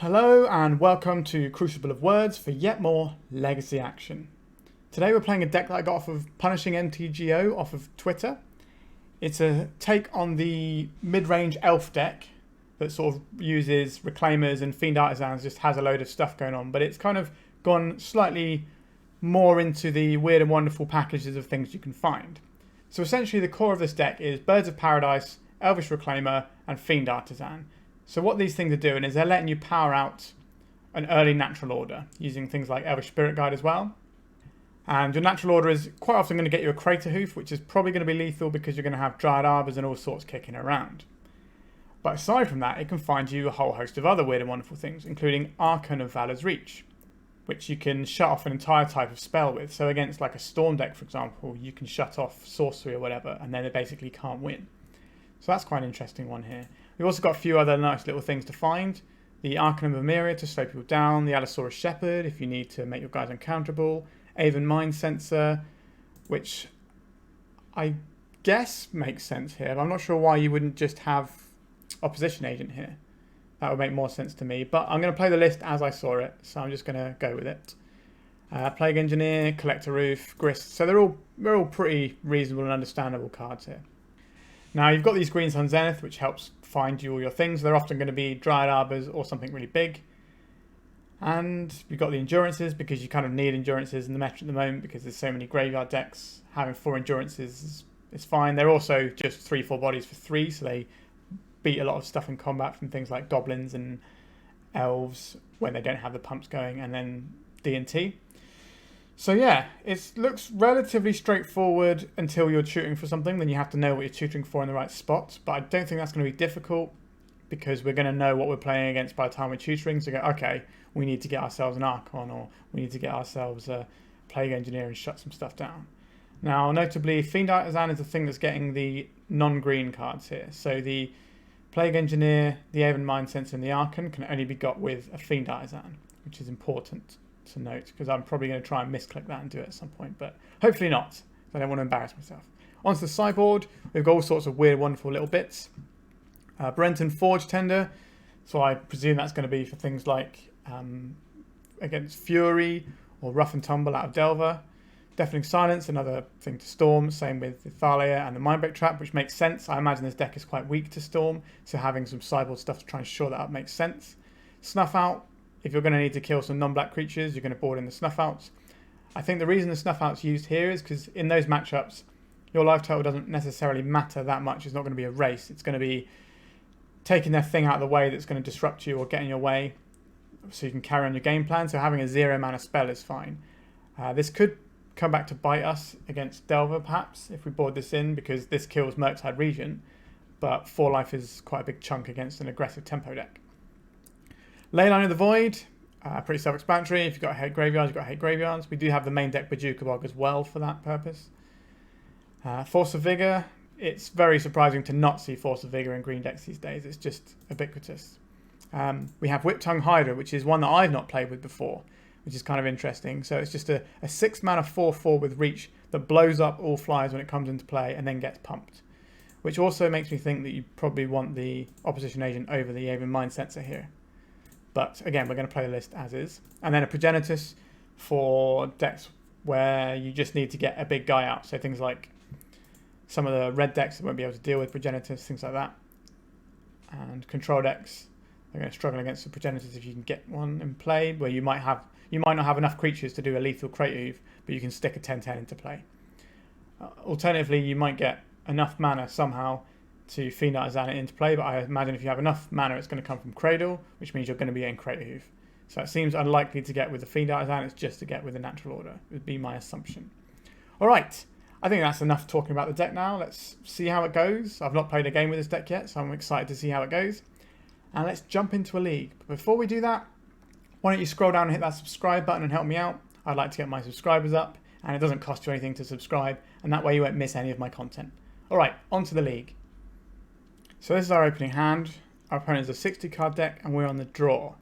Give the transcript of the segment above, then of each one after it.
Hello and welcome to Crucible of Words for yet more Legacy action. Today we're playing a deck that I got off of Punishing MTGO off of Twitter. It's a take on the mid-range elf deck that sort of uses Reclaimers and Fiend Artisans, just has a load of stuff going on, but it's kind of gone slightly more into the weird and wonderful packages of things you can find. So essentially the core of this deck is Birds of Paradise, Elvish Reclaimer and Fiend Artisan. So what these things are doing is they're letting you power out an early natural order using things like Elvish Spirit Guide as well. And your natural order is quite often going to get you a Crater Hoof, which is probably going to be lethal because you're going to have Dryad Arbors and all sorts kicking around. But aside from that, it can find you a whole host of other weird and wonderful things, including Archon of Valor's Reach, which you can shut off an entire type of spell with. So against like a Storm deck, for example, you can shut off Sorcery or whatever, and then they basically can't win. So that's quite an interesting one here. We've also got a few other nice little things to find. The Arcanum of Myria to slow people down, the Allosaurus Shepherd if you need to make your guys uncounterable, Aven Mind Sensor, which I guess makes sense here. But I'm not sure why you wouldn't just have Opposition Agent here. That would make more sense to me. But I'm going to play the list as I saw it, so I'm just going to go with it. Plague Engineer, Collector Roof, Grist. So they're all pretty reasonable and understandable cards here. Now you've got these Green Sun Zenith, which helps find you all your things. They're often going to be Dryad Arbors or something really big. And you've got the Endurances, because you kind of need Endurances in the meta at the moment because there's so many graveyard decks. Having 4 Endurances is fine. They're also just 3/4 bodies for 3, so they beat a lot of stuff in combat from things like Goblins and Elves when they don't have the pumps going, and then D&T. So yeah, it looks relatively straightforward until you're tutoring for something. Then you have to know what you're tutoring for in the right spot. But I don't think that's going to be difficult because we're going to know what we're playing against by the time we're tutoring. So go, okay, we need to get ourselves an Archon, or we need to get ourselves a Plague Engineer and shut some stuff down. Now, notably, Fiend Artisan is the thing that's getting the non-green cards here. So the Plague Engineer, the Aven Mind Sensor and the Archon can only be got with a Fiend Artisan, which is important to note because I'm probably going to try and misclick that and do it at some point, but hopefully not. I don't want to embarrass myself. Onto the sideboard, we've got all sorts of weird, wonderful little bits. Brenton Forge Tender, so I presume that's going to be for things like against Fury or Rough and Tumble out of Delver. Deafening Silence, another thing to Storm, same with the Thalia and the Mindbreak Trap, which makes sense. I imagine this deck is quite weak to Storm, so having some sideboard stuff to try and shore that up makes sense. Snuff Out, if you're going to need to kill some non-black creatures, you're going to board in the Snuff Outs. I think the reason the Snuff Out's used here is because in those matchups, your life total doesn't necessarily matter that much. It's not going to be a race. It's going to be taking their thing out of the way that's going to disrupt you or get in your way so you can carry on your game plan. So having a 0 mana spell is fine. This could come back to bite us against Delver, perhaps, if we board this in, because this kills Murktide Regent, but 4 life is quite a big chunk against an aggressive tempo deck. Leyline of the Void, pretty self-explanatory. If you've got hate graveyards, you've got hate graveyards. We do have the main deck Bajuka Bog as well for that purpose. Force of Vigor, it's very surprising to not see Force of Vigor in green decks these days. It's just ubiquitous. We have Whiptongue Hydra, which is one that I've not played with before, which is kind of interesting. So it's just a 6 mana 4/4 with reach that blows up all flyers when it comes into play and then gets pumped. Which also makes me think that you probably want the Opposition Agent over the Aven Mind Sensor here. But again, we're going to play the list as is. And then a Progenitus for decks where you just need to get a big guy out. So things like some of the red decks that won't be able to deal with Progenitus, things like that. And control decks, they're going to struggle against the Progenitus if you can get one in play, where you might not have enough creatures to do a lethal Crater Hoof, but you can stick a 10/10 into play. Alternatively, you might get enough mana somehow to Fiend Artisan it into play, but I imagine if you have enough mana, it's going to come from Cradle, which means you're going to be getting Crater Hoof. So it seems unlikely to get with the Fiend Artisan, it's just to get with the Natural Order, would be my assumption. Alright, I think that's enough talking about the deck now. Let's see how it goes. I've not played a game with this deck yet, so I'm excited to see how it goes. And let's jump into a league. But before we do that, why don't you scroll down and hit that subscribe button and help me out? I'd like to get my subscribers up, and it doesn't cost you anything to subscribe, and that way you won't miss any of my content. Alright, on to the league. So this is our opening hand. Our opponent is a 60 card deck and we're on the draw.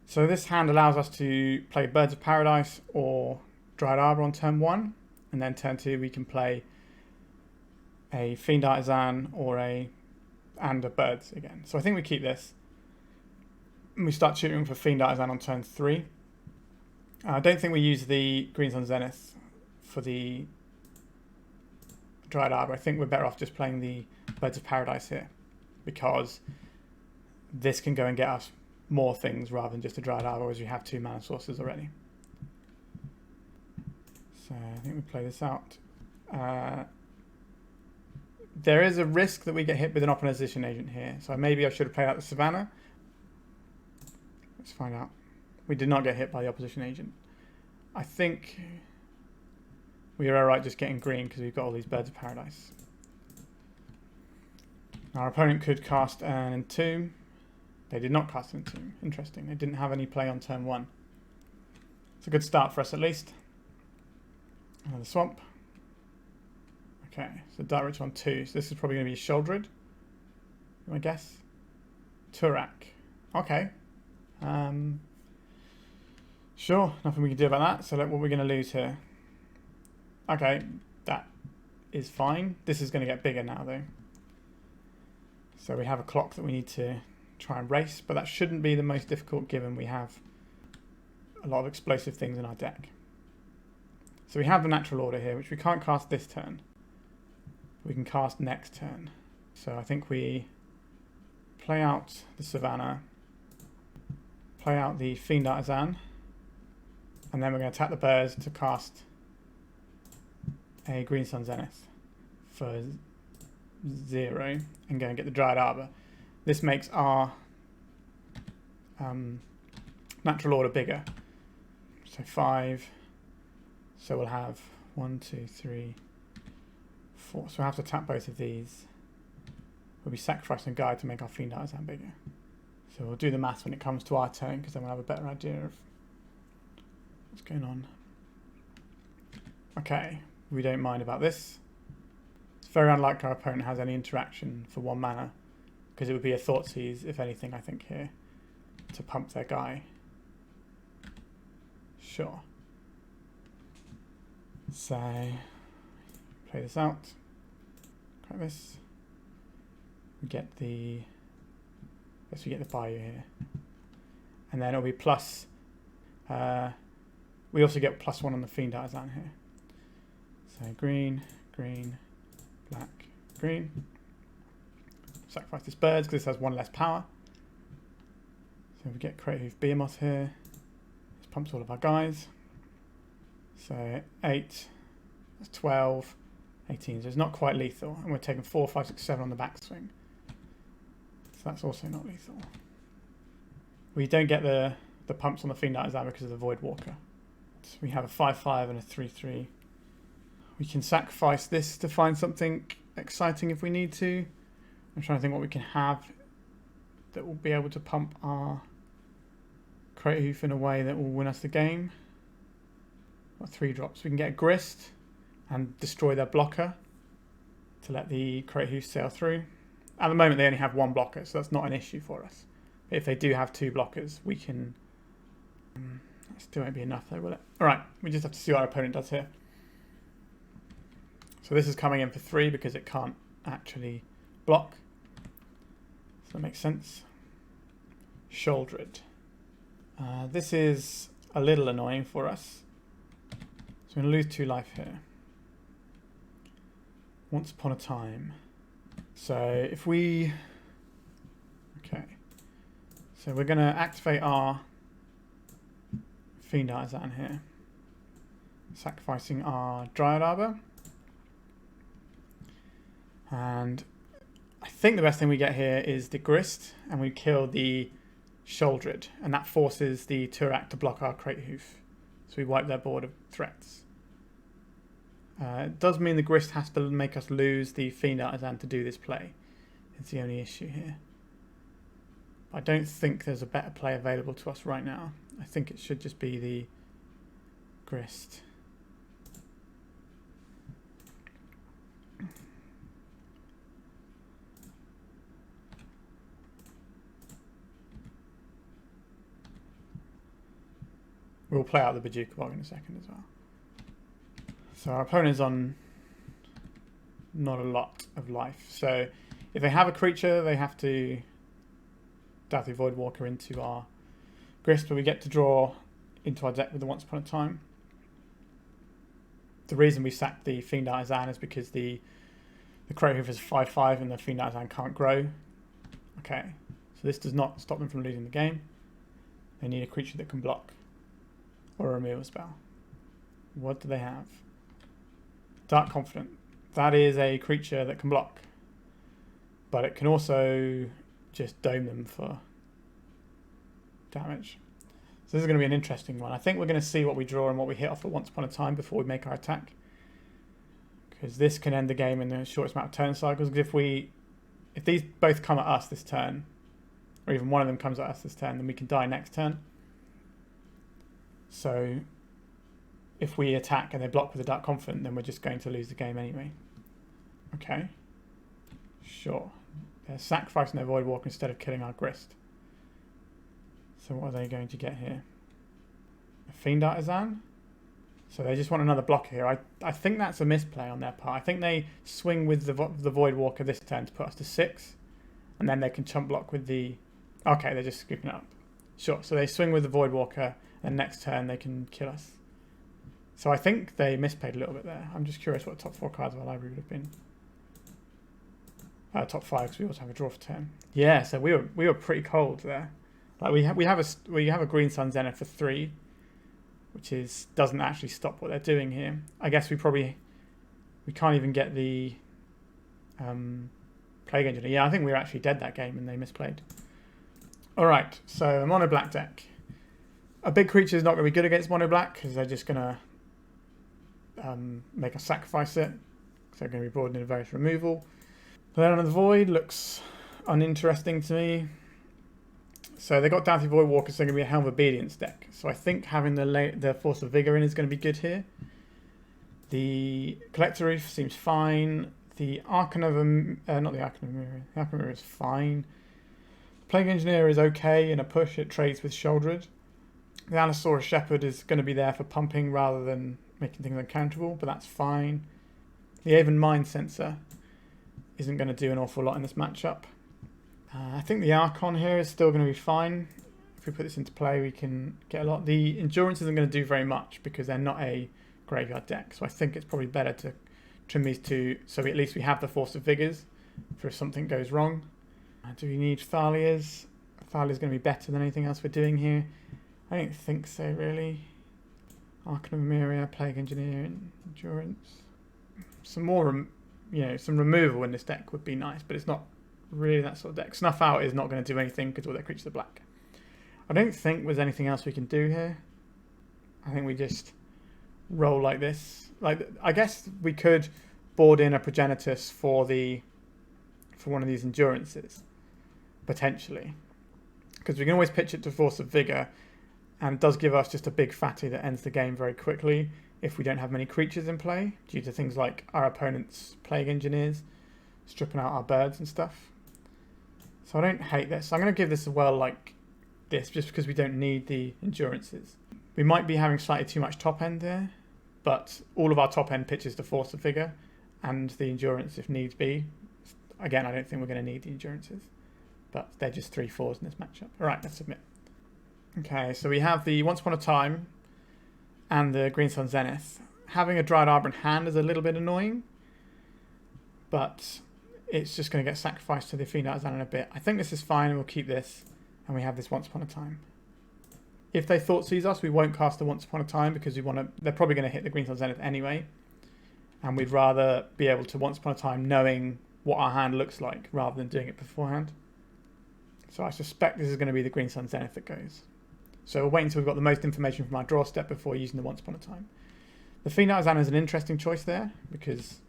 So this hand allows us to play Birds of Paradise or Dryad Arbor on turn 1. And then turn 2 we can play a Fiend Artisan or a Birds again. So I think we keep this. And we start shooting for Fiend Artisan on turn 3. I don't think we use the Green Sun Zenith for the Dried Arbor. I think we're better off just playing the Birds of Paradise here, because this can go and get us more things rather than just a Dried Arbor, as we have 2 mana sources already. So I think we play this out. There is a risk that we get hit with an opposition agent here, so maybe I should have played out the Savannah. Let's find out. We did not get hit by the opposition agent. I think we are alright just getting green because we've got all these Birds of Paradise. Our opponent could cast an Entomb. They did not cast an Entomb. Interesting. They didn't have any play on turn 1. It's a good start for us at least. Another Swamp. Okay, so Dark Ritual on 2. So this is probably going to be Sholdred, I guess. Turak. Okay. Sure, nothing we can do about that. So what we're going to lose here. Okay, that is fine. This is going to get bigger now though. So we have a clock that we need to try and race, but that shouldn't be the most difficult given we have a lot of explosive things in our deck. So we have the Natural Order here, which we can't cast this turn. We can cast next turn. So I think we play out the Savannah, play out the Fiend Artisan, and then we're going to attack the birds to cast a Green Sun Zenith for 0 and go and get the Dried Arbor. This makes our Natural Order bigger. So 5. So we'll have 1, 2, 3, 4. So we'll have to tap both of these. We'll be sacrificing a guide to make our Fiend Artisan bigger. So we'll do the math when it comes to our turn, because then we'll have a better idea of what's going on. Okay, we don't mind about this. It's very unlikely our opponent has any interaction for 1 mana, because it would be a Thoughtseize, if anything, I think, here, to pump their guy. Sure. So, play this out. Crack this. We get the... I guess we get the Bayou here. And then it'll be plus... we also get +1 on the Fiend Artisan here. So green, green, black, green. Sacrifice this birds because this has 1 less power. So we get Create Hoof Behemoth here. This pumps all of our guys. So 8, that's 12, 18. So it's not quite lethal. And we're taking 4, 5, 6, 7 on the backswing. So that's also not lethal. We don't get the pumps on the Fiend Artisan because of the Void Walker. So we have a 5-5 and a 3-3. We can sacrifice this to find something exciting if we need to. I'm trying to think what we can have that will be able to pump our Create Hoof in a way that will win us the game. Got 3 drops. We can get a Grist and destroy their blocker to let the Create Hoof sail through. At the moment they only have 1 blocker, so that's not an issue for us. But if they do have 2 blockers, we can... that still won't be enough though, will it? Alright, we just have to see what our opponent does here. So this is coming in for 3 because it can't actually block. So that makes sense. Sholdred. This is a little annoying for us. So we're going to lose 2 life here. Once upon a time. So if we... Okay. So we're going to activate our Fiend Artisan here. Sacrificing our Dryad Arbor. And I think the best thing we get here is the Grist, and we kill the Sholdred, and that forces the Turak to block our Create Hoof. So we wipe their board of threats. It does mean the Grist has to make us lose the Fiend Artisan to do this play. It's the only issue here. I don't think there's a better play available to us right now. I think it should just be the Grist. We'll play out the Bajuka Bog in a second as well. So our opponent's on not a lot of life. So if they have a creature, they have to Dathi Voidwalker into our grist, but we get to draw into our deck with the Once Upon a Time. The reason we sacked the Fiend Artisan is because the Crowhoof is 5/5 and the Fiend Artisan can't grow. Okay, so this does not stop them from losing the game. They need a creature that can block or a removal spell. What do they have? Dark Confidant. That is a creature that can block, but it can also just dome them for damage. So this is going to be an interesting one. I think we're going to see what we draw and what we hit off at Once Upon a Time before we make our attack, because this can end the game in the shortest amount of turn cycles. Because if these both come at us this turn, or even one of them comes at us this turn, then we can die next turn. So if we attack and they block with a Dark Confidant, then we're just going to lose the game anyway. Okay, sure. They're sacrificing their Voidwalker instead of killing our grist. So what are they going to get here? A Fiend Artisan? So they just want another blocker here. I think that's a misplay on their part. I think they swing with the Voidwalker this turn to put us to 6. And then they can chump block with the... Okay, they're just scooping it up. Sure, so they swing with the Voidwalker, and next turn they can kill us. So I think they misplayed a little bit there. I'm just curious what the top 4 cards of our library would have been. Top 5, because we also have a draw for turn. Yeah, so we were pretty cold there. Like we have a Green Sun Zenith for 3, which doesn't actually stop what they're doing here. I guess we can't even get the Plague Engineer. Yeah, I think we were actually dead that game and they misplayed. All right, so a mono black deck. A big creature is not going to be good against mono black because they're just going to make us sacrifice it. So they're going to be broadened into various removal. Then on the Void looks uninteresting to me. So they got Dathi Voidwalker, so they're going to be a Helm of Obedience deck. So I think having the Force of Vigor in is going to be good here. The Collector Reef seems fine. The Archon of... not the Archon of Mirror. The Archon of Mirror is fine. Plague Engineer is okay in a push. It trades with Shouldered. The Allosaurus Shepherd is going to be there for pumping rather than making things uncounterable, but that's fine. The Aven Mind Sensor isn't going to do an awful lot in this matchup. I think the Archon here is still going to be fine. If we put this into play, we can get a lot. The Endurance isn't going to do very much because they're not a graveyard deck. So I think it's probably better to trim these two so at least we have the Force of Vigors for if something goes wrong. Do we need Thalia's? Thalia's going to be better than anything else we're doing here. I don't think so, really. Archon of Myria, Plague Engineer, and Endurance. Some more, some removal in this deck would be nice, but it's not really that sort of deck. Snuff Out is not going to do anything because all their creatures are black. I don't think there's anything else we can do here. I think we just roll like this. I guess we could board in a Progenitus for one of these Endurances, potentially. Because we can always pitch it to Force of Vigor, and it does give us just a big fatty that ends the game very quickly if we don't have many creatures in play, due to things like our opponent's Plague Engineers stripping out our birds and stuff. So I don't hate this. I'm going to give this a whirl like this, just because we don't need the Endurances. We might be having slightly too much top end there, but all of our top end pitches to Force of Vigor and the Endurance if needs be. Again, I don't think we're going to need the Endurances, but they're just 3/4s in this matchup. All right, let's submit. Okay, so we have the Once Upon a Time and the Green Sun Zenith. Having a Dryad Arbor in hand is a little bit annoying, but it's just going to get sacrificed to the Fiend Artisan in a bit. I think this is fine, and we'll keep this, and we have this Once Upon a Time. If they Thoughtseize us, we won't cast the Once Upon a Time because they're probably going to hit the Green Sun Zenith anyway, and we'd rather be able to Once Upon a Time knowing what our hand looks like rather than doing it beforehand. So I suspect this is going to be the Green Sun Zenith that goes. So we'll wait until we've got the most information from our draw step before using the Once Upon a Time. The Fiend Artisan is an interesting choice there because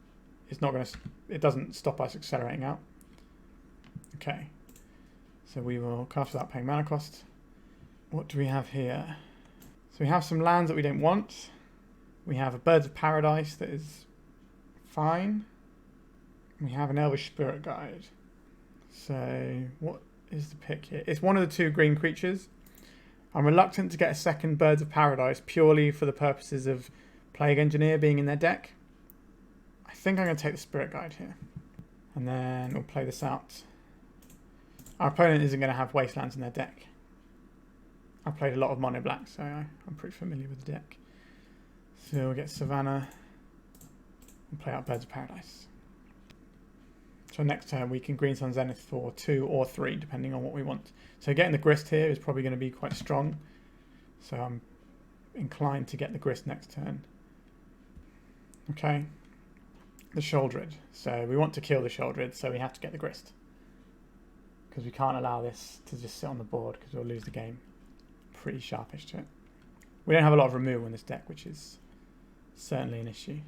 it doesn't stop us accelerating out. Okay, so we will cast without paying mana cost. What do we have here? So we have some lands that we don't want. We have a Birds of Paradise that is fine. We have an Elvish Spirit Guide. So what is the pick here? It's one of the 2 green creatures. I'm reluctant to get a second Birds of Paradise purely for the purposes of Plague Engineer being in their deck. I think I'm going to take the Spirit Guide here. And then we'll play this out. Our opponent isn't going to have wastelands in their deck. I've played a lot of mono black, so I'm pretty familiar with the deck. So we'll get Savannah and play out Birds of Paradise. So next turn we can Green Sun Zenith for 2 or 3, depending on what we want. So getting the Grist here is probably going to be quite strong. So I'm inclined to get the Grist next turn. Okay. The Sheoldred. So we want to kill the Sheoldred, so we have to get the Grist. Because we can't allow this to just sit on the board, because we'll lose the game. Pretty sharpish to it. We don't have a lot of removal in this deck, which is certainly an issue.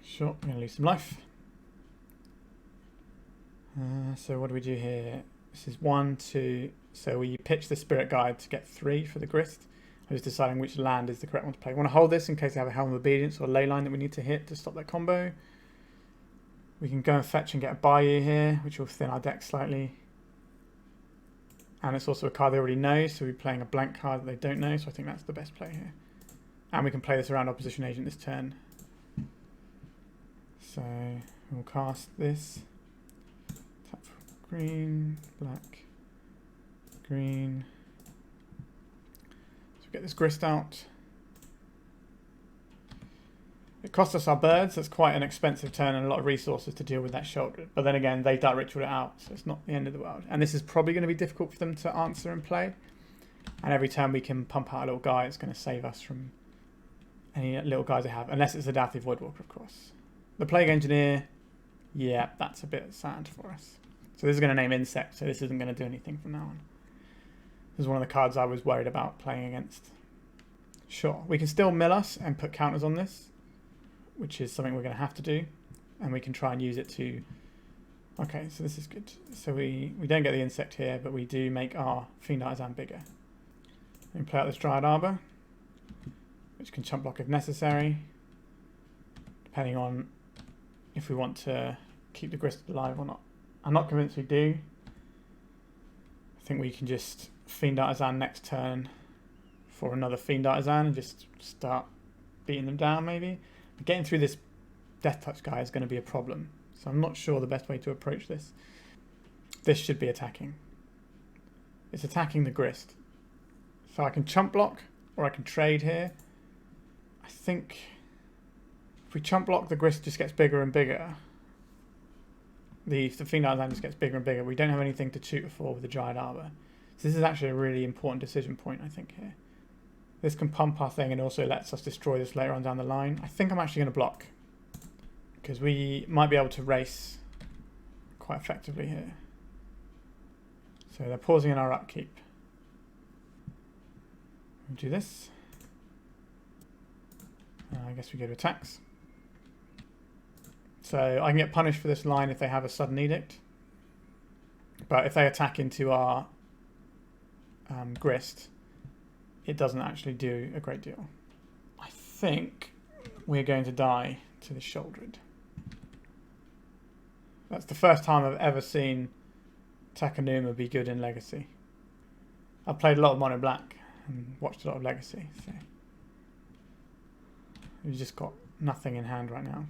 Sure, we're going to lose some life. So what do we do here? This is 1, 2. So we pitch the Spirit Guide to get 3 for the Grist. I'm just deciding which land is the correct one to play. I want to hold this in case they have a Helm of Obedience or Ley Line that we need to hit to stop that combo. We can go and fetch and get a Bayou here, which will thin our deck slightly. And it's also a card they already know, so we're playing a blank card that they don't know, so I think that's the best play here. And we can play this around Opposition Agent this turn. So we'll cast this. Tap for green, black, green. So we get this Grist out. It cost us our birds. That's quite an expensive turn and a lot of resources to deal with that shoulder. But then again, they Dark Ritual it out, so it's not the end of the world. And this is probably going to be difficult for them to answer and play. And every time we can pump out a little guy, it's going to save us from any little guys they have. Unless it's a Dathi Voidwalker, of course. The Plague Engineer, yeah, that's a bit sad for us. So this is going to name Insect, so this isn't going to do anything from now on. This is one of the cards I was worried about playing against. Sure, we can still mill us and put counters on this, which is something we're going to have to do, and we can try and use it to... Okay, so this is good. So we don't get the Insect here, but we do make our Fiend Artisan bigger. We can play out this Dryad Arbor, which can chump block if necessary, depending on if we want to keep the Grist alive or not. I'm not convinced we do. I think we can just Fiend Artisan next turn for another Fiend Artisan and just start beating them down, maybe. But getting through this Death Touch guy is going to be a problem. So I'm not sure the best way to approach this. This should be attacking. It's attacking the Grist. So I can chump block or I can trade here. I think if we chump block, the Grist just gets bigger and bigger. The Fiend Artisan just gets bigger and bigger. We don't have anything to tutor for with the Dryad Arbor. So this is actually a really important decision point, I think, here. This can pump our thing and also lets us destroy this later on down the line. I think I'm actually going to block, because we might be able to race quite effectively here. So they're pausing in our upkeep. We'll do this. I guess we go to attacks. So I can get punished for this line if they have a Sudden Edict. But if they attack into our Grist, it doesn't actually do a great deal. I think we're going to die to the Sheoldred. That's the first time I've ever seen Takenuma be good in Legacy. I've played a lot of Mono Black and watched a lot of Legacy, so we've just got nothing in hand right now.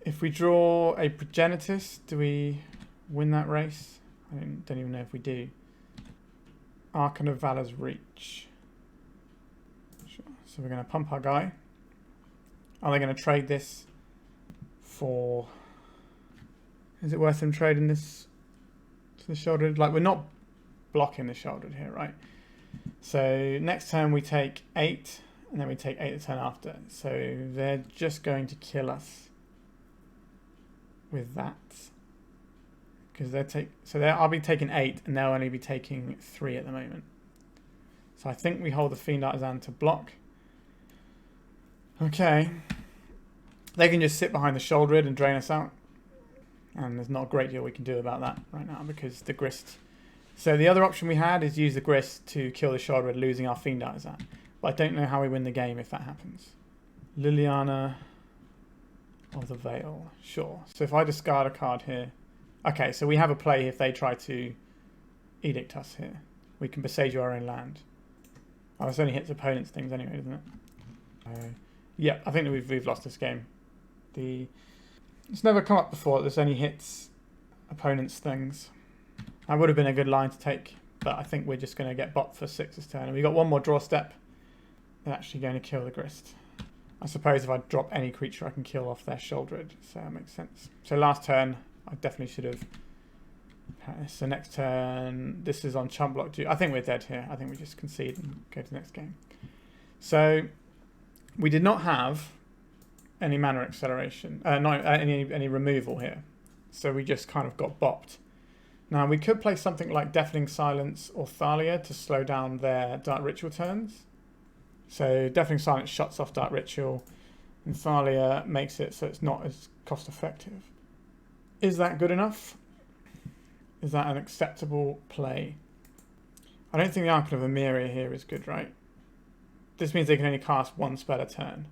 If we draw a Progenitus, do we win that race? I don't even know if we do. Archon of Valor's Reach. Sure. So we're going to pump our guy. Are they going to trade this for... Is it worth them trading this to the Sheoldred? Like, we're not blocking the Sheoldred here, right? So next turn we take 8, and then we take 8 the turn after. So they're just going to kill with that. Because I'll be taking 8 and they'll only be taking 3 at the moment. So I think we hold the Fiend Artisan to block. Okay. They can just sit behind the Sheoldred and drain us out. And there's not a great deal we can do about that right now because the Grist... So the other option we had is use the Grist to kill the Sheoldred, losing our Fiend Artisan. But I don't know how we win the game if that happens. Liliana of the Veil. Sure. So if I discard a card here... Okay, so we have a play if they try to edict us here. We can besiege our own land. Oh, this only hits opponents' things anyway, doesn't it? Yeah, I think that we've lost this game. It's never come up before. This only hits opponent's things. That would have been a good line to take, but I think we're just going to get bot for 6 this turn. And we've got one more draw step. They're actually going to kill the Grist. I suppose if I drop any creature, I can kill off their Shouldered, so that makes sense. So last turn, I definitely should have. So next turn, this is on chump block 2. I think we're dead here. I think we just concede and go to the next game. So we did not have any mana acceleration, any removal here. So we just kind of got bopped. Now we could play something like Deafening Silence or Thalia to slow down their Dark Ritual turns. So Deafening Silence shuts off Dark Ritual, and Thalia makes it so it's not as cost effective. Is that good enough? Is that an acceptable play? I don't think the Archon of Emeria here is good, right? This means they can only cast one spell a turn.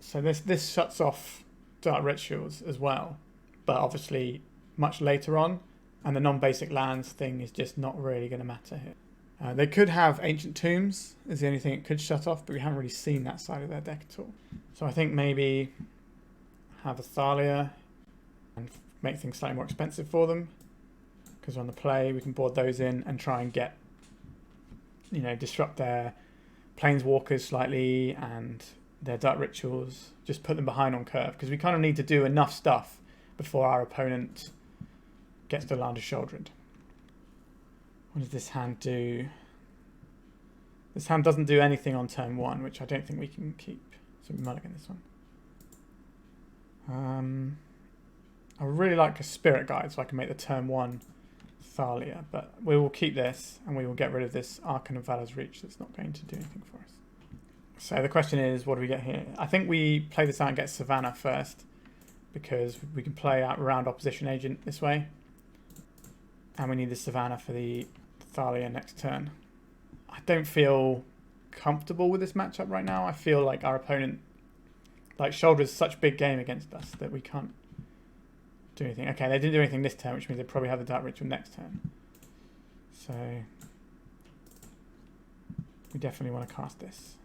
So this shuts off Dark Rituals as well, but obviously much later on, and the non-basic lands thing is just not really going to matter here. They could have Ancient Tombs is the only thing it could shut off, but we haven't really seen that side of their deck at all. So I think maybe have a Thalia and make things slightly more expensive for them, because on the play we can board those in and try and get, disrupt their Planeswalkers slightly and their Dark Rituals, just put them behind on curve, because we kind of need to do enough stuff before our opponent gets to land a Shouldered. What does this hand do? This hand doesn't do anything on turn 1, which I don't think we can keep. So we mulligan this one. I really like a Spirit Guide so I can make the turn 1 Thalia, but we will keep this and we will get rid of this Archon of Valor's Reach that's not going to do anything for us. So the question is, what do we get here? I think we play this out and get Savannah first, because we can play out around Opposition Agent this way. And we need the Savannah for the Thalia next turn. I don't feel comfortable with this matchup right now. I feel like our opponent shoulders such big game against us that we can't do anything. Okay, they didn't do anything this turn, which means they probably have the Dark Ritual next turn. So we definitely want to cast this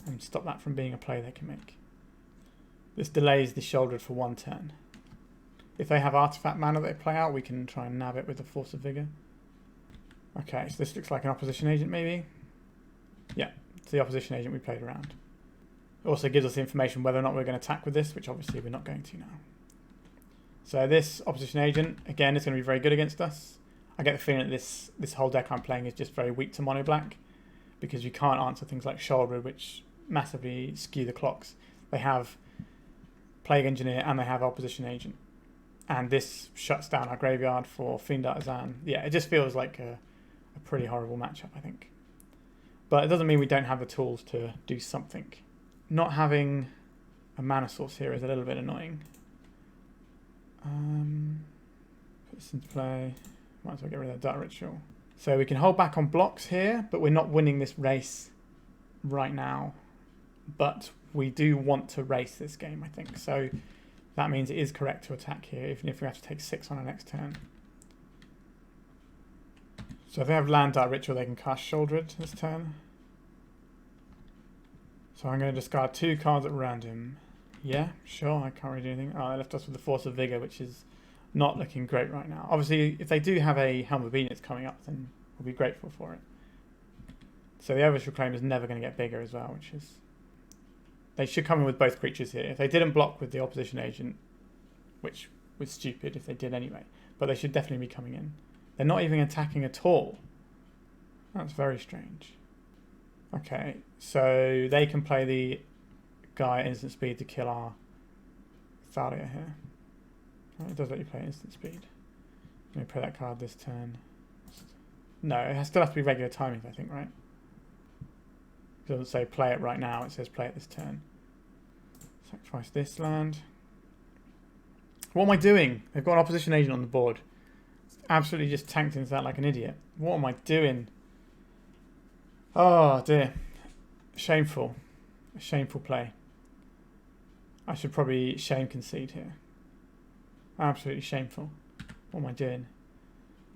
and stop that from being a play they can make. This delays the Shouldered for 1 turn. If they have artifact mana that they play out, we can try and nab it with the Force of Vigor. Okay, so this looks like an opposition agent maybe. Yeah, it's the opposition agent we played around. It also gives us the information whether or not we're going to attack with this, which obviously we're not going to now. So this opposition agent, again, is going to be very good against us. I get the feeling that this whole deck I'm playing is just very weak to mono black, because you can't answer things like Shoulder, which massively skew the clocks. They have Plague Engineer and they have opposition agent. And this shuts down our graveyard for Fiend Artisan. Yeah, it just feels like a pretty horrible matchup, I think. But it doesn't mean we don't have the tools to do something. Not having a mana source here is a little bit annoying. Put this into play. Might as well get rid of that Dark Ritual. So we can hold back on blocks here, but we're not winning this race right now. But we do want to race this game, I think. So that means it is correct to attack here, even if we have to take 6 on our next turn. So if they have land Dark Ritual, they can cast Shouldered this turn. So I'm going to discard 2 cards at random. Yeah, sure, I can't really do anything. Oh, they left us with the Force of Vigor, which is not looking great right now. Obviously, if they do have a Helm of Venus coming up, then we'll be grateful for it. So the Elves Reclaim is never going to get bigger as well, which is... They should come in with both creatures here. If they didn't block with the opposition agent, which was stupid if they did anyway, but they should definitely be coming in. They're not even attacking at all. That's very strange. Okay, so they can play the guy at instant speed to kill our Thalia here. Oh, it does let you play instant speed. Let me play that card this turn. No, it still has to be regular timings, I think, right? It doesn't say play it right now, it says play it this turn. Sacrifice this land. What am I doing? They've got an opposition agent on the board. Absolutely just tanked into that like an idiot. What am I doing? Oh dear. Shameful. A shameful play. I should probably shame concede here. Absolutely shameful. What am I doing?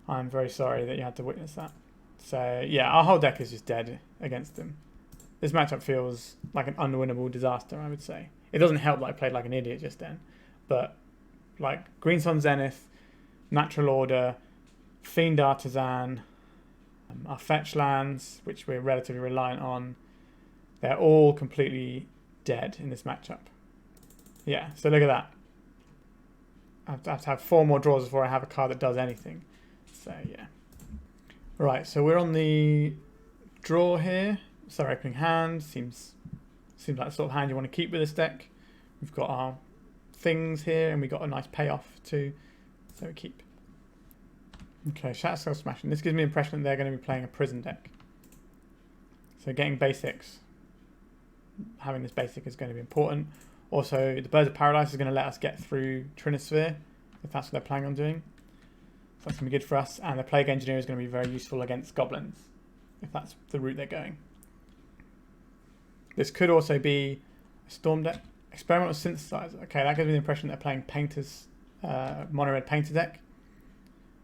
I'm very sorry that you had to witness that. So yeah, our whole deck is just dead against them. This matchup feels like an unwinnable disaster, I would say. It doesn't help that I played like an idiot just then, but like Green Sun Zenith, Natural Order, Fiend Artisan, our fetch lands, which we're relatively reliant on, they're all completely dead in this matchup. Yeah, so look at that. I have to have 4 more draws before I have a card that does anything. So yeah. Right, so we're on the draw here. So opening hand seems like the sort of hand you want to keep with this deck. We've got our things here, and we got a nice payoff too. So we keep. Okay, Shatterskull Smashing. This gives me the impression that they're going to be playing a prison deck. So getting basics, having this basic is going to be important. Also, the Birds of Paradise is going to let us get through Trinisphere, if that's what they're planning on doing. So that's going to be good for us. And the Plague Engineer is going to be very useful against goblins, if that's the route they're going. This could also be a Storm deck. Experimental Synthesizer. Okay, that gives me the impression they're playing Painter's, mono-red Painter deck.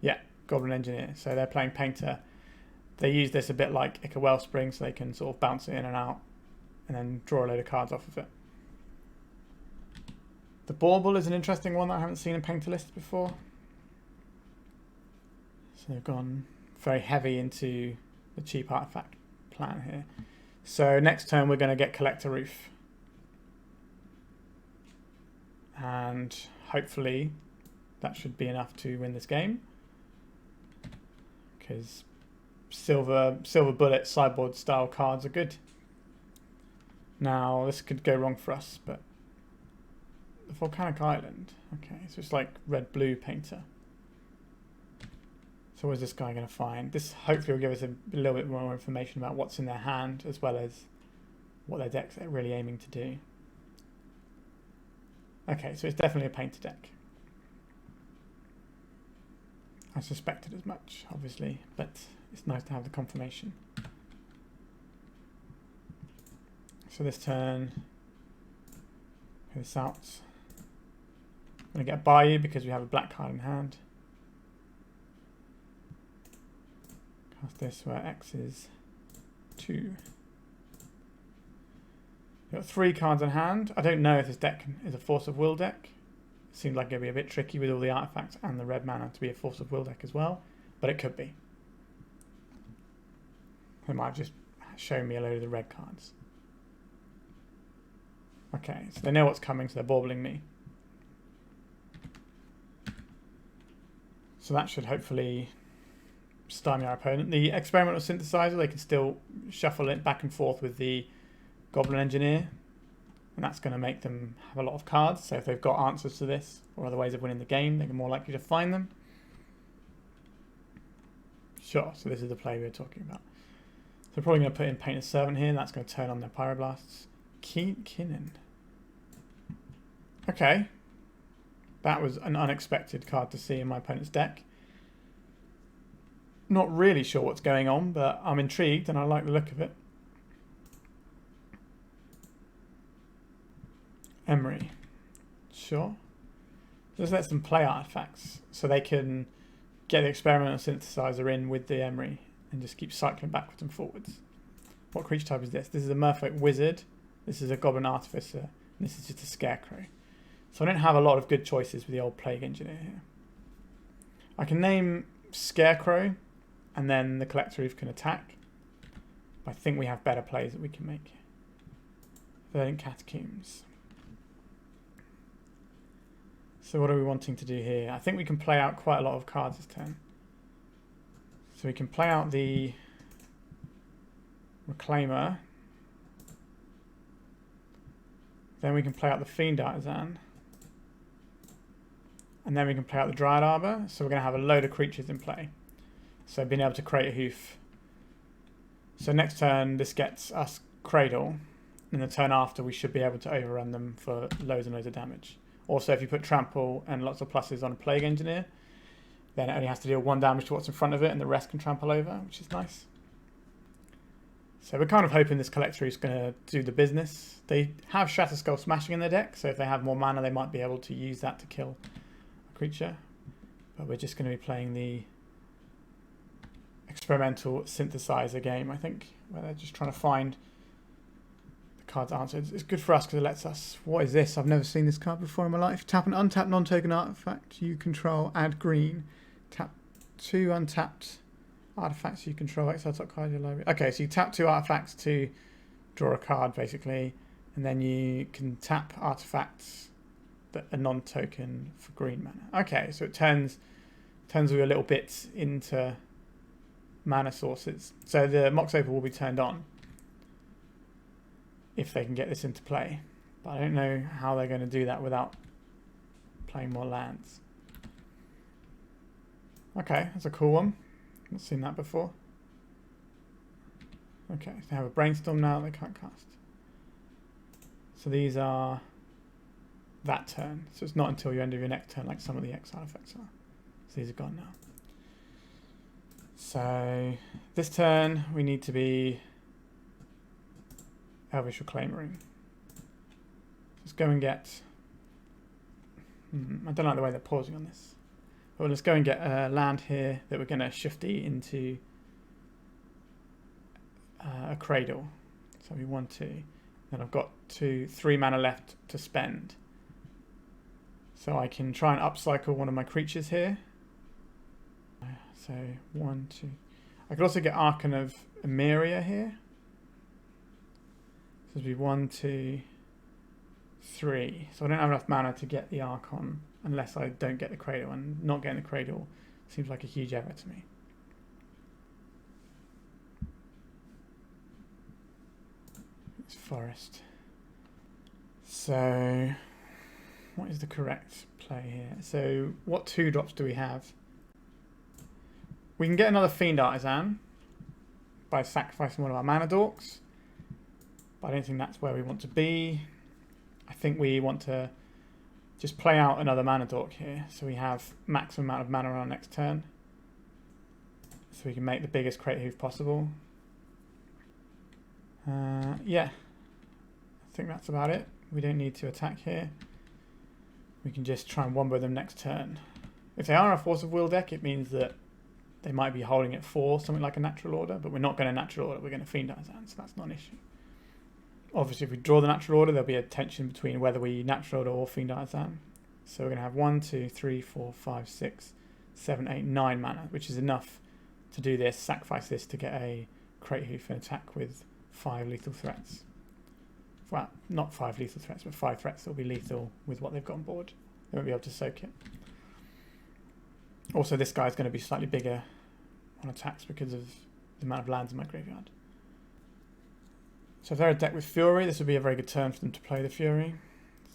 Yeah, Goblin Engineer. So they're playing Painter. They use this a bit like Ica Wellspring, so they can sort of bounce it in and out and then draw a load of cards off of it. The Bauble is an interesting one that I haven't seen in Painter lists before. So they've gone very heavy into the cheap artifact plan here. So next turn we're going to get Collector Roof. And hopefully that should be enough to win this game. Because silver bullet sideboard style cards are good. Now this could go wrong for us, but the Volcanic Island. Okay, so it's like red-blue Painter. So what is this guy going to find? This hopefully will give us a little bit more information about what's in their hand, as well as what their decks are really aiming to do. Okay, so it's definitely a Painter deck. I suspected as much, obviously, but it's nice to have the confirmation. So this turn, put this out. I'm going to get Bayou because we have a black card in hand. Cast this where X is 2. We've got 3 cards in hand. I don't know if this deck is a Force of Will deck. It seems like it'd be a bit tricky with all the artifacts and the red mana to be a Force of Will deck as well, but it could be. They might have just shown me a load of the red cards. Okay, so they know what's coming, so they're baubling me. So that should hopefully stymie our opponent. The Experimental Synthesizer, they can still shuffle it back and forth with the Goblin Engineer, and that's going to make them have a lot of cards. So if they've got answers to this or other ways of winning the game, they're more likely to find them. Sure, so this is the play we were talking about. So we're probably going to put in Painter's Servant here, and that's going to turn on their Pyroblasts. Kinnan. Okay. That was an unexpected card to see in my opponent's deck. Not really sure what's going on, but I'm intrigued and I like the look of it. Emery. Sure. Just let them play artifacts so they can get the Experimental Synthesizer in with the Emery and just keep cycling backwards and forwards. What creature type is this? This is a Merfolk Wizard. This is a Goblin Artificer. And this is just a Scarecrow. So I don't have a lot of good choices with the old Plague Engineer here. I can name Scarecrow and then the Collector Roof can attack. But I think we have better plays that we can make. Verdant Catacombs. So what are we wanting to do here? I think we can play out quite a lot of cards this turn. So we can play out the Reclaimer. Then we can play out the Fiend Artisan. And then we can play out the Dryad Arbor. So we're going to have a load of creatures in play. So being able to create a hoof. So next turn this gets us Cradle. And the turn after we should be able to overrun them for loads and loads of damage. Also if you put Trample and lots of pluses on a Plague Engineer, then it only has to deal 1 damage to what's in front of it and the rest can trample over, which is nice. So we're kind of hoping this Collector is going to do the business. They have Shatterskull Smashing in their deck, so if they have more mana they might be able to use that to kill a creature. But we're just going to be playing the Experimental Synthesizer game, I think, where they're just trying to find the cards aren't. So it's good for us because it lets us... What is this? I've never seen this card before in my life. Tap an untapped non-token artifact you control, add green. Tap 2 untapped artifacts you control, exile top card of your library. Okay, so you tap 2 artifacts to draw a card, basically. And then you can tap artifacts that are non-token for green mana. Okay, so it turns all your little bits into mana sources. So the Mox Opal will be turned on if they can get this into play. But I don't know how they're going to do that without playing more lands. Okay, that's a cool one. Not seen that before. Okay, so they have a Brainstorm now they can't cast. So these are that turn. So it's not until you end of your next turn like some of the exile effects are. So these are gone now. So this turn we need to be Elvish Reclaimery. Let's go and get... I don't like the way they're pausing on this. Well, let's go and get a land here that we're going to shifty into a Cradle. So we want to. Then I've got 3 mana left to spend. So I can try and upcycle one of my creatures here. So 1, 2. I could also get Archon of Emeria here. So it'd be 1, 2, 3. So I don't have enough mana to get the Archon unless I don't get the Cradle. And not getting the Cradle seems like a huge error to me. It's Forest. So what is the correct play here? So what 2-drops do we have? We can get another Fiend Artisan by sacrificing one of our mana dorks. But I don't think that's where we want to be. I think we want to just play out another mana dork here. So we have maximum amount of mana on our next turn. So we can make the biggest crate hoof possible. Yeah. I think that's about it. We don't need to attack here. We can just try and wombo them next turn. If they are a Force of Will deck, it means that they might be holding it for something like a Natural Order. But we're not going to Natural Order. We're going to Fiend Artisan. So that's not an issue. Obviously, if we draw the Natural Order, there'll be a tension between whether we Natural Order or Fiend Artisan. So we're going to have 1, 2, 3, 4, 5, 6, 7, 8, 9 mana, which is enough to do this, sacrifice this to get a Crate Hoof and attack with 5 lethal threats. Well, not 5 lethal threats, but 5 threats that will be lethal with what they've got on board. They won't be able to soak it. Also, this guy's going to be slightly bigger on attacks because of the amount of lands in my graveyard. So if they're a deck with Fury, this would be a very good turn for them to play the Fury.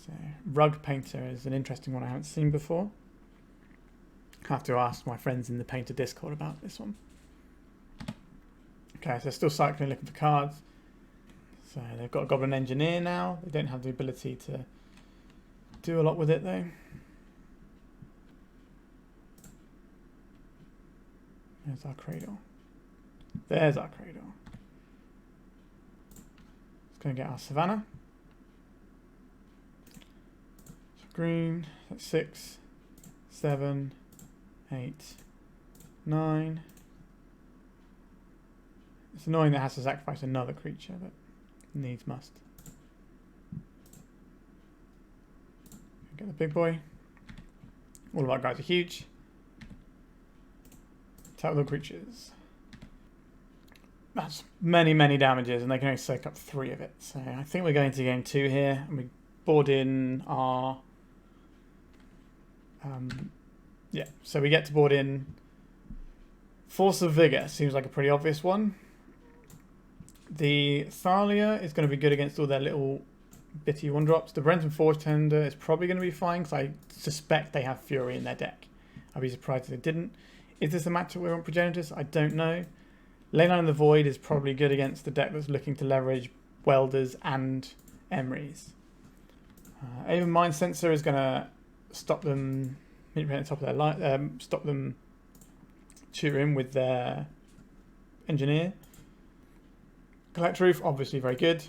So Rug Painter is an interesting one I haven't seen before. I have to ask my friends in the Painter Discord about this one. Okay, so they're still cycling, looking for cards. So they've got a Goblin Engineer now. They don't have the ability to do a lot with it though. There's our Cradle. There's our Cradle. Going to get our Savannah. So green, that's 6, 7, 8, 9. It's annoying that it has to sacrifice another creature, but needs must. Get the big boy. All of our guys are huge. Tap the creatures. That's many, many damages, and they can only soak up 3 of it. So I think we're going to game 2 here, and we board in our... yeah, so we get to board in Force of Vigor. Seems like a pretty obvious one. The Thalia is going to be good against all their little bitty 1-drops. The Brenton Forge Tender is probably going to be fine, because I suspect they have Fury in their deck. I'd be surprised if they didn't. Is this a matchup we want Progenitors? I don't know. Leyline in the Void is probably good against the deck that's looking to leverage Welders and Emeries. Even Mind Sensor is going to stop them at the top of their line, stop them tutoring with their Engineer. Collect Roof, obviously very good.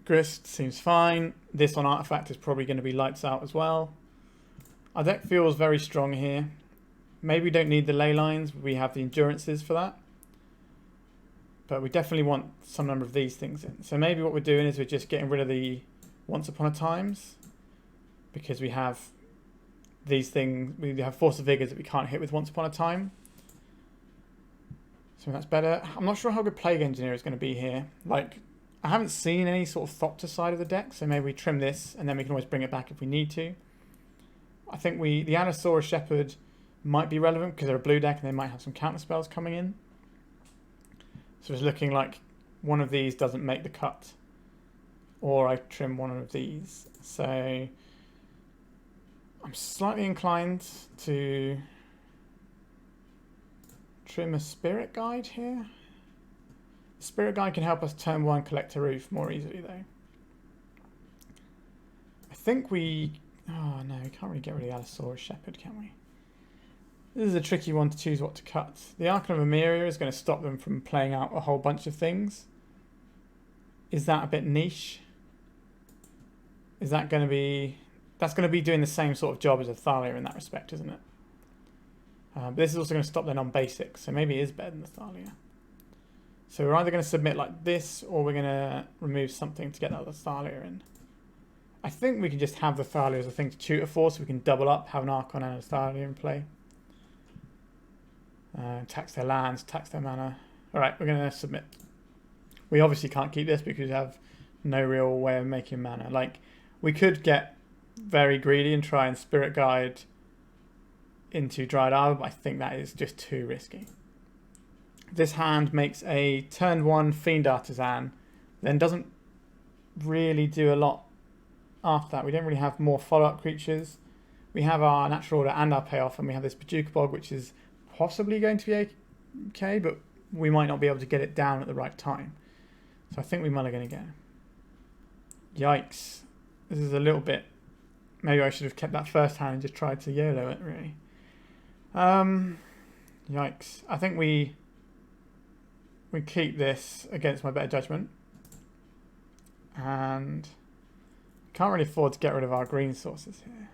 Grist seems fine. This on Artifact is probably going to be lights out as well. Our deck feels very strong here. Maybe we don't need the ley lines. We have the endurances for that. But we definitely want some number of these things in. So maybe what we're doing is we're just getting rid of the Once Upon a Times, because we have these things, we have Force of Vigors that we can't hit with Once Upon a Time. So that's better. I'm not sure how good Plague Engineer is going to be here. Like, I haven't seen any sort of Thopter side of the deck, so maybe we trim this and then we can always bring it back if we need to. I think the Allosaurus Shepherd might be relevant because they're a blue deck and they might have some counter spells coming in. So it's looking like one of these doesn't make the cut, or I trim one of these. So I'm slightly inclined to trim a Spirit Guide here. The Spirit Guide can help us turn 1 collect a roof more easily though. I think we... Oh no, we can't really get rid of the Allosaurus Shepherd, can we? This is a tricky one to choose what to cut. The Archon of Emeria is going to stop them from playing out a whole bunch of things. Is that a bit niche? Is that going to be... That's going to be doing the same sort of job as a Thalia in that respect, isn't it? But this is also going to stop them on basics, so maybe it is better than the Thalia. So we're either going to submit like this, or we're going to remove something to get that other Thalia in. I think we can just have the Thalia as a thing to tutor for, so we can double up, have an Archon and a Thalia in play. Tax their lands, tax their mana. Alright, we're going to submit. We obviously can't keep this because we have no real way of making mana. Like, we could get very greedy and try and Spirit Guide into Dryad Arbor, but I think that is just too risky. This hand makes a turn 1 Fiend Artisan, then doesn't really do a lot after that. We don't really have more follow-up creatures. We have our Natural Order and our payoff, and we have this Paducah Bog, which is possibly going to be okay, but we might not be able to get it down at the right time. So I think we mulligan again. Yikes. This is a little bit... Maybe I should have kept that first hand and just tried to YOLO it, really. Yikes. I think we keep this against my better judgment. And can't really afford to get rid of our green sources here.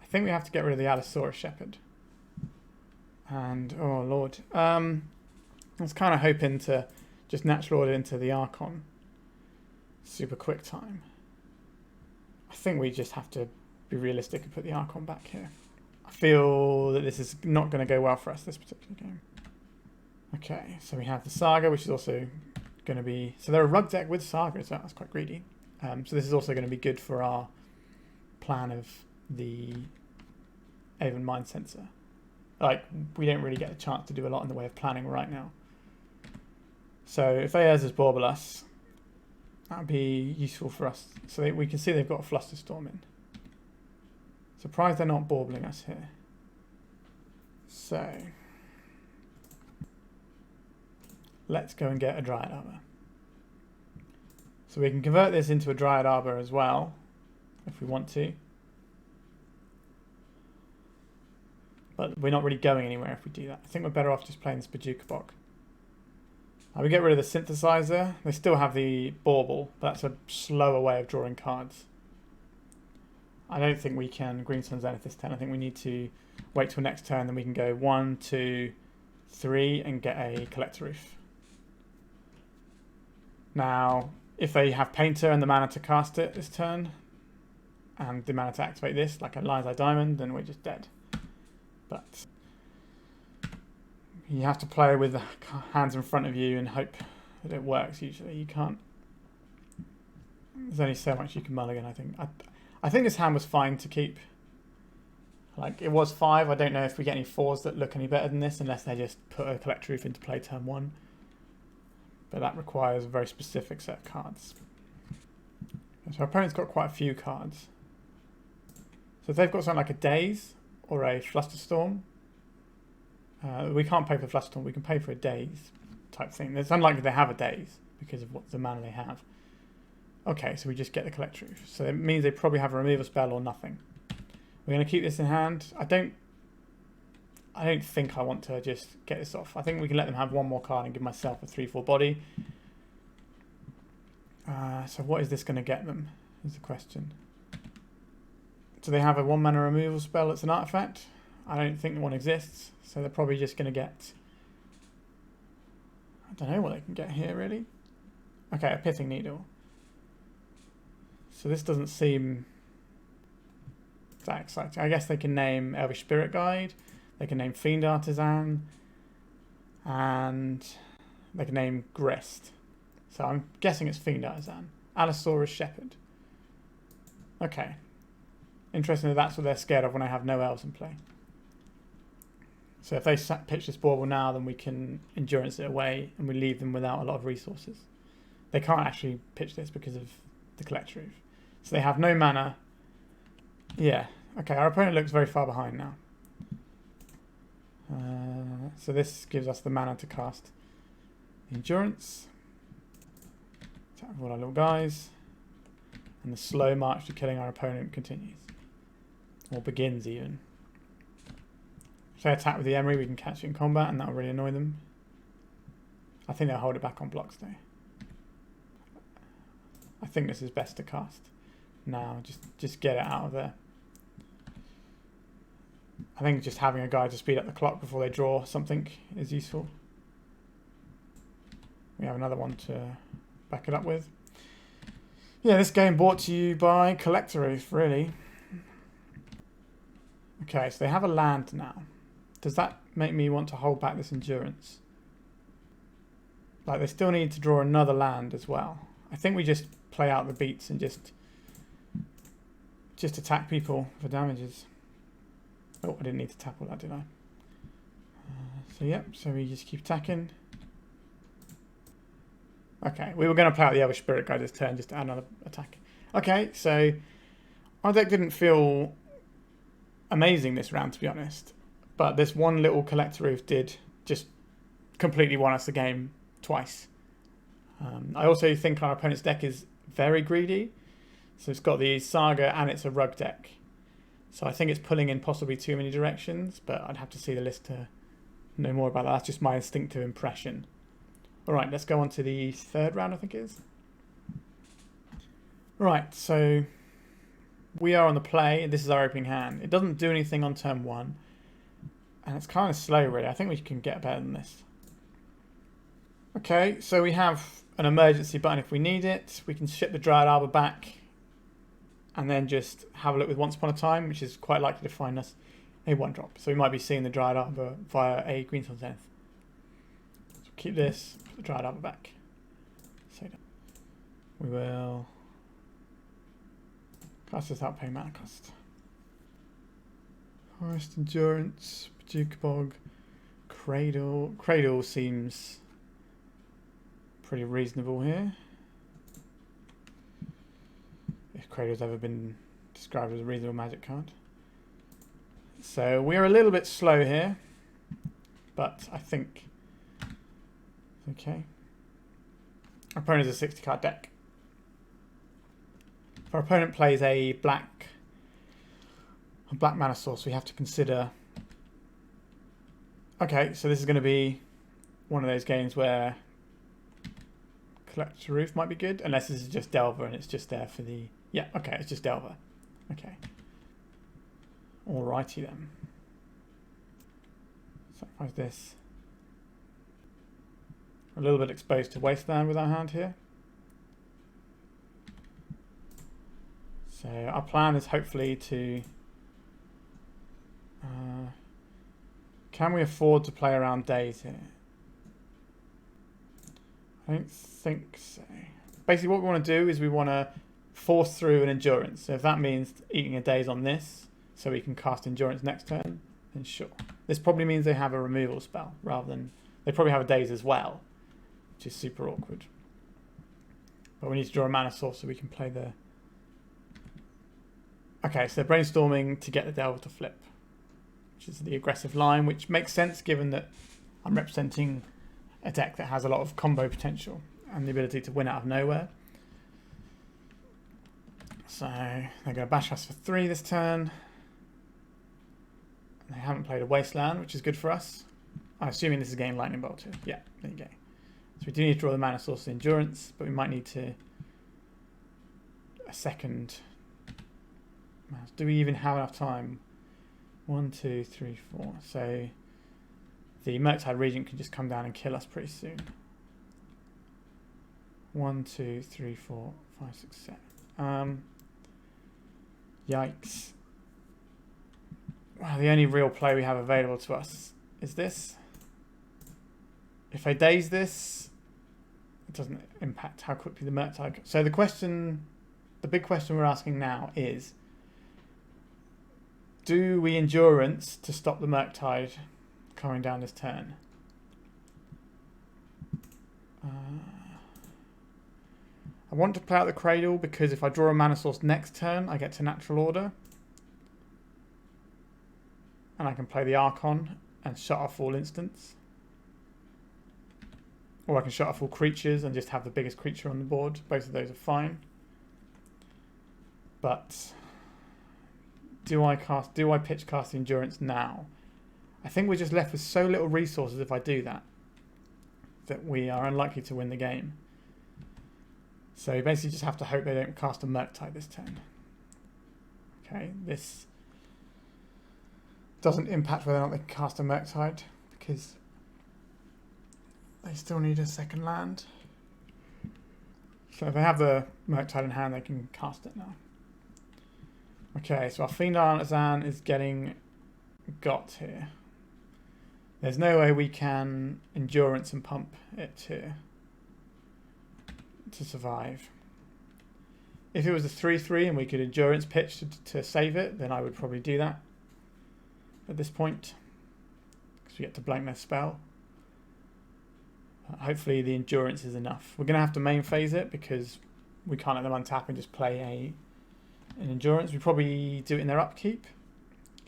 I think we have to get rid of the Allosaurus Shepherd. And, oh lord. I was kind of hoping to just Natural Order into the Archon. Super quick time. I think we just have to be realistic and put the Archon back here. I feel that this is not going to go well for us this particular game. Okay, so we have the Saga, which is also going to be... So they're a rug deck with Saga as well. That's quite greedy. So this is also going to be good for our plan of the Avon Mind Sensor. Like, we don't really get a chance to do a lot in the way of planning right now. So if they has bauble us, that would be useful for us. So we can see they've got a Flusterstorm in. Surprised they're not baubling us here. So let's go and get a Dryad Arbor. So we can convert this into a Dryad Arbor as well, if we want to. But we're not really going anywhere if we do that. I think we're better off just playing this Paducah Bog. We get rid of the Synthesizer. They still have the Bauble, but that's a slower way of drawing cards. I don't think we can Green Sun Zenith this turn. I think we need to wait till next turn, then we can go 1, 2, 3 and get a Collector Roof. Now, if they have Painter and the mana to cast it this turn, and the mana to activate this, like a Lion's Eye Diamond, then we're just dead. But you have to play with the hands in front of you and hope that it works usually. You can't... There's only so much you can mulligan, I think. I think this hand was fine to keep. Like, it was 5. I don't know if we get any 4s that look any better than this, unless they just put a Collector Roof into play turn 1. But that requires a very specific set of cards. So our opponent's got quite a few cards. So if they've got something like a Daze or a Flusterstorm, we can't pay for Flusterstorm, we can pay for a Daze type thing. It's unlikely they have a Daze because of what the mana they have. Okay, so we just get the Collector Roof. So it means they probably have a removal spell or nothing. We're going to keep this in hand. I don't think I want to just get this off. I think we can let them have one more card and give myself a 3/4 body. So what is this going to get them, is the question. Do they have a 1 mana removal spell that's an artifact? I don't think one exists. So they're probably just going to get... don't know what they can get here, really. Okay, a Pithing Needle. So this doesn't seem that exciting. I guess they can name Elvish Spirit Guide, they can name Fiend Artisan, and they can name Grist. So I'm guessing it's Fiend Artisan. Allosaurus Shepherd. Okay. Interesting that that's what they're scared of when I have no elves in play. So if they pitch this bauble now, then we can endurance it away and we leave them without a lot of resources. They can't actually pitch this because of the Collector Roof. So they have no mana. Yeah. Okay, our opponent looks very far behind now. So this gives us the mana to cast endurance. Attack with all our little guys. And the slow march to killing our opponent continues. Or begins even. If they attack with the Emery, we can catch it in combat and that'll really annoy them. I think they'll hold it back on blocks though. I think this is best to cast now. Just get it out of there. I think just having a guy to speed up the clock before they draw something is useful. We have another one to back it up with. Yeah, this game brought to you by Collector Roof, really. Okay, so they have a land now. Does that make me want to hold back this endurance? Like, they still need to draw another land as well. I think we just play out the beats and just attack people for damages. Oh, I didn't need to tap all that, did I? So, yep, so we just keep attacking. Okay, we were going to play out the Elvish Spirit Guide this turn just to add another attack. Okay, so our deck didn't feel amazing this round, to be honest. But this one little Collector Roof did just completely won us the game twice. I also think our opponent's deck is very greedy. So it's got the Saga and it's a rug deck. So I think it's pulling in possibly too many directions, but I'd have to see the list to know more about that. That's just my instinctive impression. Alright, let's go on to the third round, I think it is. Right, so we are on the play. This is our opening hand. It doesn't do anything on turn one. And it's kind of slow, really. I think we can get better than this. Okay, so we have an emergency button if we need it. We can ship the Dryad Arbor back and then just have a look with Once Upon a Time, which is quite likely to find us a 1-drop. So we might be seeing the Dryad Arbor via a Greenstone Zenith. So keep this, put the Dryad Arbor back. So we will cast this out, pay mana cost. Forest Endurance, Duke Bog, Cradle. Cradle seems pretty reasonable here. If Cradle's ever been described as a reasonable Magic card. So we're a little bit slow here, but I think it's okay. Our opponent is a 60 card deck. If our opponent plays a black mana source, we have to consider. Okay, so this is going to be one of those games where Collector Roof might be good, unless this is just Delver and it's just there for the... Yeah, okay, it's just Delver. Okay. Alrighty then. Sacrifice this. A little bit exposed to Wasteland with our hand here. So our plan is hopefully to... can we afford to play around days here? I don't think so. Basically what we want to do is we want to force through an endurance. So if that means eating a daze on this so we can cast endurance next turn, then sure. This probably means they have a removal spell rather than... They probably have a daze as well, which is super awkward. But we need to draw a mana source so we can play the... Okay, so they're brainstorming to get the Delver to flip, which is the aggressive line, which makes sense given that I'm representing a deck that has a lot of combo potential and the ability to win out of nowhere. So they're going to bash us for 3 this turn. They haven't played a Wasteland, which is good for us. I'm assuming this is getting Lightning Bolted. Yeah, there you go. So we do need to draw the mana source of Endurance, but we might need to... a second... Do we even have enough time? 1, 2, 3, 4. So the Murktide Regent can just come down and kill us pretty soon. 1, 2, 3, 4, 5, 6, 7. Yikes. Wow, the only real play we have available to us is this. If I daze this, it doesn't impact how quickly the Murktide. So the big question we're asking now is, do we Endurance to stop the Murktide coming down this turn? I want to play out the Cradle because if I draw a mana source next turn, I get to Natural Order. And I can play the Archon and shut off all instants. Or I can shut off all creatures and just have the biggest creature on the board. Both of those are fine. But do I pitch cast the Endurance now? I think we're just left with so little resources if I do that, that we are unlikely to win the game. So you basically just have to hope they don't cast a Murktide this turn. Okay, this doesn't impact whether or not they cast a Murktide because they still need a second land. So if they have the Murktide in hand, they can cast it now. Okay, so our Fiend Artisan is getting got here. There's no way we can Endurance and pump it here to survive. If it was a 3-3 and we could Endurance pitch to save it, then I would probably do that at this point, because we get to blank their spell. Hopefully the Endurance is enough. We're going to have to main phase it because we can't let them untap and just play an Endurance. We probably do it in their upkeep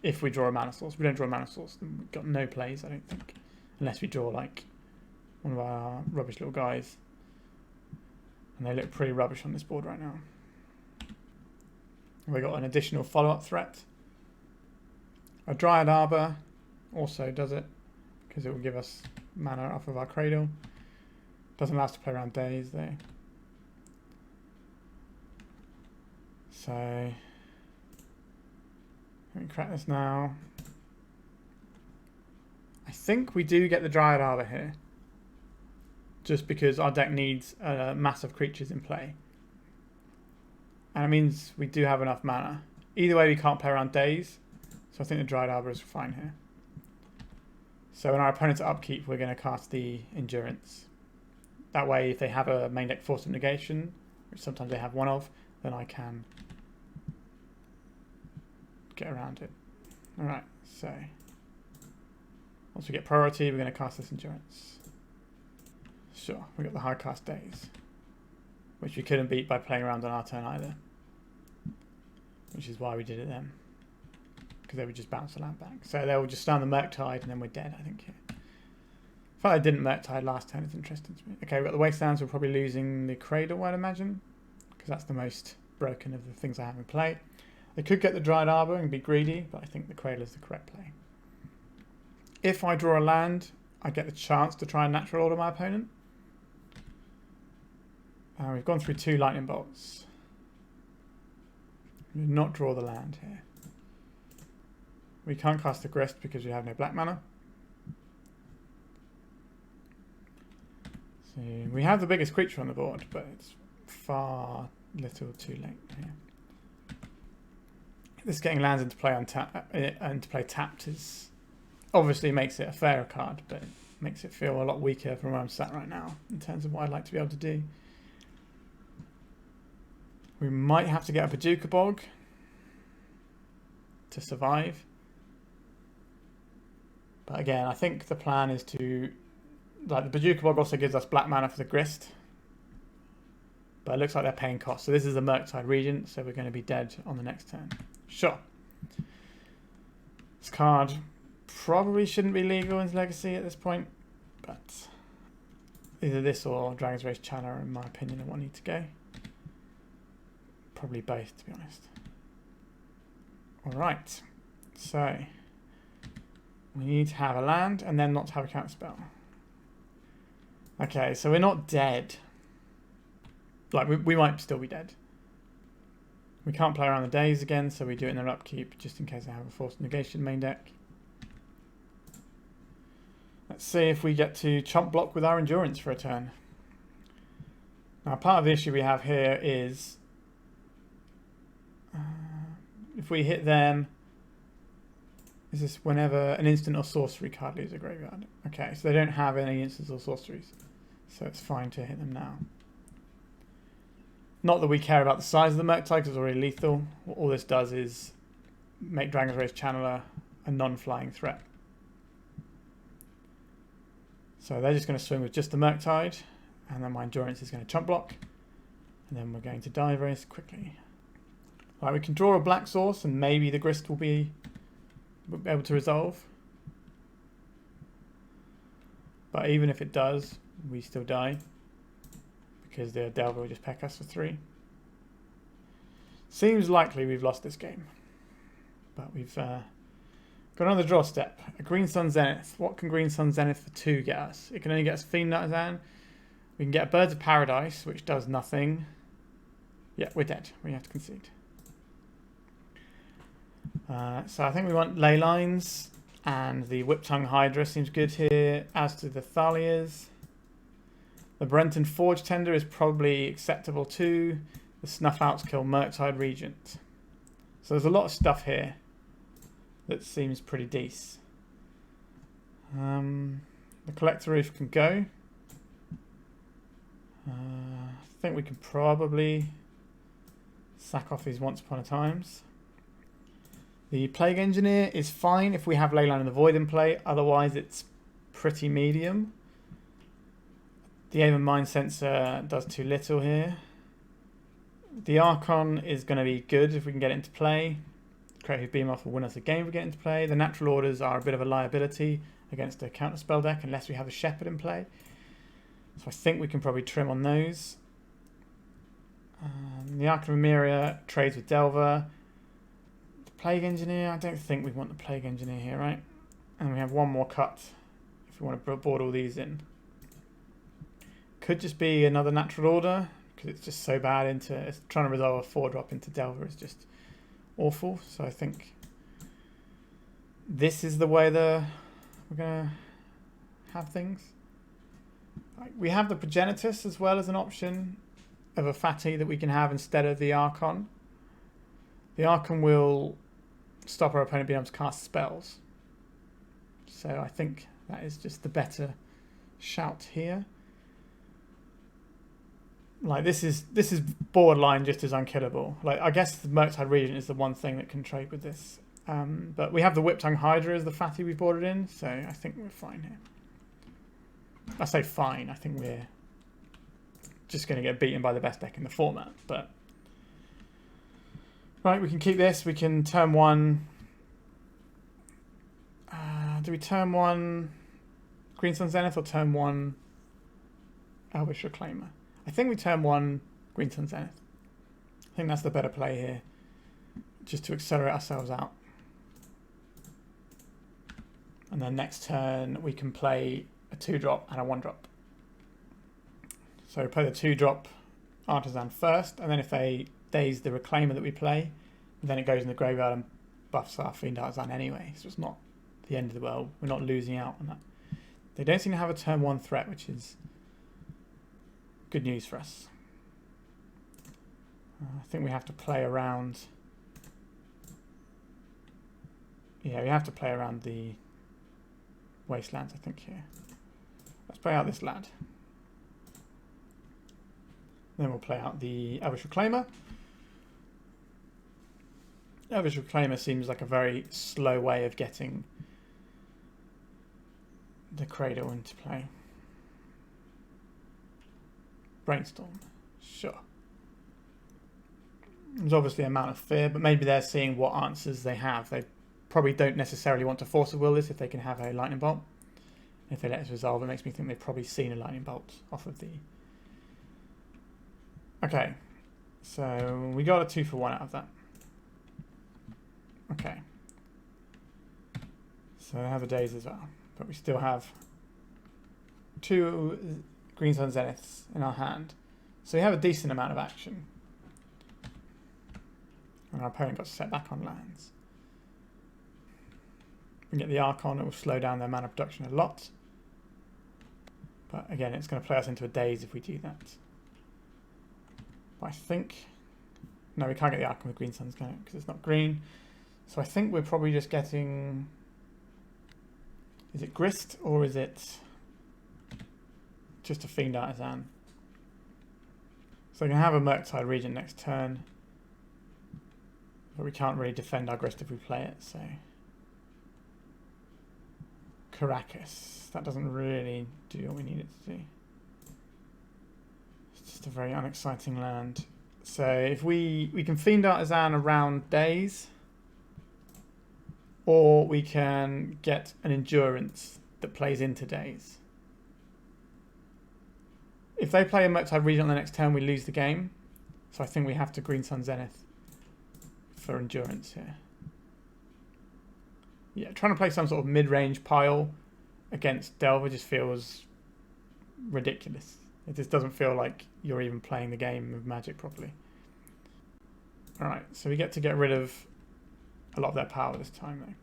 if we draw a mana source. If we don't draw a mana source, then we've got no plays, I don't think, unless we draw like one of our rubbish little guys. And they look pretty rubbish on this board right now. We've got an additional follow-up threat. A Dryad Arbor also does it, because it will give us mana off of our Cradle. Doesn't allow us to play around days though. So let me crack this now. I think we do get the Dryad Arbor here, just because our deck needs massive creatures in play. And it means we do have enough mana. Either way, we can't play around days, so I think the Dryad Arbor is fine here. So when our opponent's upkeep, we're going to cast the Endurance. That way, if they have a main deck Force of Negation, which sometimes they have one of, then I can get around it. Alright, so once we get priority, we're going to cast this Endurance. Sure, we got the high cast days, which we couldn't beat by playing around on our turn either, which is why we did it then, because they would just bounce the land back. So they'll just stand the Murktide and then we're dead, I think. Here. The fact they didn't Murktide last turn is interesting to me. Okay, we've got the Wastelands. We're probably losing the Cradle, I'd imagine, because that's the most broken of the things I have in play. They could get the Dryad Arbor and be greedy, but I think the Cradle is the correct play. If I draw a land, I get the chance to try and Natural Order my opponent. We've gone through 2 Lightning Bolts. We did not draw the land here. We can't cast a Grist because we have no black mana. So we have the biggest creature on the board, but it's far little too late here. This getting lands into play tapped is obviously makes it a fairer card, but it makes it feel a lot weaker from where I'm sat right now in terms of what I'd like to be able to do. We might have to get a Paducah Bog to survive. But again, I think the plan is to... Like, the Paducah Bog also gives us black mana for the Grist. But it looks like they're paying cost. So this is a Murktide Regent, so we're going to be dead on the next turn. Sure. This card probably shouldn't be legal in Legacy at this point. But either this or Dragon's Race Channel, in my opinion, are what need to go. Probably both, to be honest. Alright, so we need to have a land and then not to have a counterspell. Okay, so we're not dead. Like, we might still be dead. We can't play around the days again, so we do it in their upkeep just in case I have a Forced Negation main deck. Let's see if we get to chump block with our Endurance for a turn. Now, part of the issue we have here is if we hit them, is this whenever an instant or sorcery card leaves a graveyard? Okay, so they don't have any instants or sorceries, so it's fine to hit them now. Not that we care about the size of the Murktide because it's already lethal. All this does is make Dragon's Rage Channeler a non-flying threat. So they're just going to swing with just the Murktide, and then my Endurance is going to chump block, and then we're going to die very quickly. Right, we can draw a black source, and maybe the Grist will be able to resolve. But even if it does, we still die, because the Delver will just peck us for 3. Seems likely we've lost this game, but we've got another draw step. A Green Sun Zenith. What can Green Sun Zenith for 2 get us? It can only get us Fiend Artisan. We can get Birds of Paradise, which does nothing. Yeah, we're dead. We have to concede. So I think we want Ley Lines, and the Whip-Tongue Hydra seems good here, as do the Thalias. The Brenton Forge Tender is probably acceptable too. The Snuff Outs kill Murktide Regent. So there's a lot of stuff here that seems pretty decent. The Collector Roof can go. I think we can probably sack off these Once Upon a Times. The Plague Engineer is fine if we have Leyline and the Void in play. Otherwise, it's pretty medium. The Aim and Mind Sensor does too little here. The Archon is going to be good if we can get it into play. Creative Beam Off will win us a game if we get into play. The Natural Orders are a bit of a liability against a counterspell deck unless we have a Shepherd in play. So I think we can probably trim on those. The Arc of Emeria trades with Delver. The Plague Engineer, I don't think we want the Plague Engineer here, right? And we have one more cut if we want to board all these in. Could just be another Natural Order, because it's just so bad into it's trying to resolve a 4-drop into Delver is just awful. So I think this is the way we're going to have things. We have the Progenitus as well as an option of a fatty that we can have instead of the Archon. The Archon will stop our opponent being able to cast spells. So I think that is just the better shout here. Like this is borderline just as unkillable. Like I guess the Murktide Regent is the one thing that can trade with this. But we have the Whip-Tongue Hydra as the fatty we boarded in, so I think we're fine here. I say fine, I think we're just going to get beaten by the best deck in the format. But right, we can keep this. We can turn 1. Do we turn 1 Green Sun Zenith or turn 1 Elvish Reclaimer? I think we turn 1 Green Sun Zenith. I think that's the better play here, just to accelerate ourselves out. And then next turn we can play a 2-drop and a 1-drop. So we play the 2-drop Artisan first, and then if they daze the Reclaimer that we play, then it goes in the graveyard and buffs our Fiend Artisan anyway. So it's not the end of the world. We're not losing out on that. They don't seem to have a turn 1 threat, which is good news for us. I think we have to play around. Yeah, we have to play around the Wastelands, I think, here. Let's play out this lad. Then we'll play out the Elvish Reclaimer. Elvish Reclaimer seems like a very slow way of getting the Cradle into play. Brainstorm, sure. There's obviously an amount of fear, but maybe they're seeing what answers they have. They probably don't necessarily want to force a will this if they can have a Lightning Bolt. If they let us resolve, it makes me think they've probably seen a Lightning Bolt off of the... Okay, so we got a 2 for 1 out of that. Okay. So I have a Daze as well, but we still have 2 Green Sun Zeniths in our hand. So we have a decent amount of action. And our opponent got set back on lands. We get the Archon, it will slow down their mana production a lot. But again, it's going to play us into a daze if we do that. But I think... No, we can't get the icon with green suns, can it? Because it's not green. So I think we're probably just getting... Is it Grist or is it just a Fiend Artisan? So we can have a Murktide Regent next turn. But we can't really defend our Grist if we play it, so... Caracas. That doesn't really do what we need it to do. It's just a very unexciting land. So if we can Fiend Artisan around days, or we can get an Endurance that plays into days. If they play a Murktide Regent on the next turn, we lose the game. So I think we have to Green Sun Zenith for Endurance here. Yeah, trying to play some sort of mid-range pile against Delver just feels ridiculous. It just doesn't feel like you're even playing the game of Magic properly. Alright, so we get to get rid of a lot of their power this time though.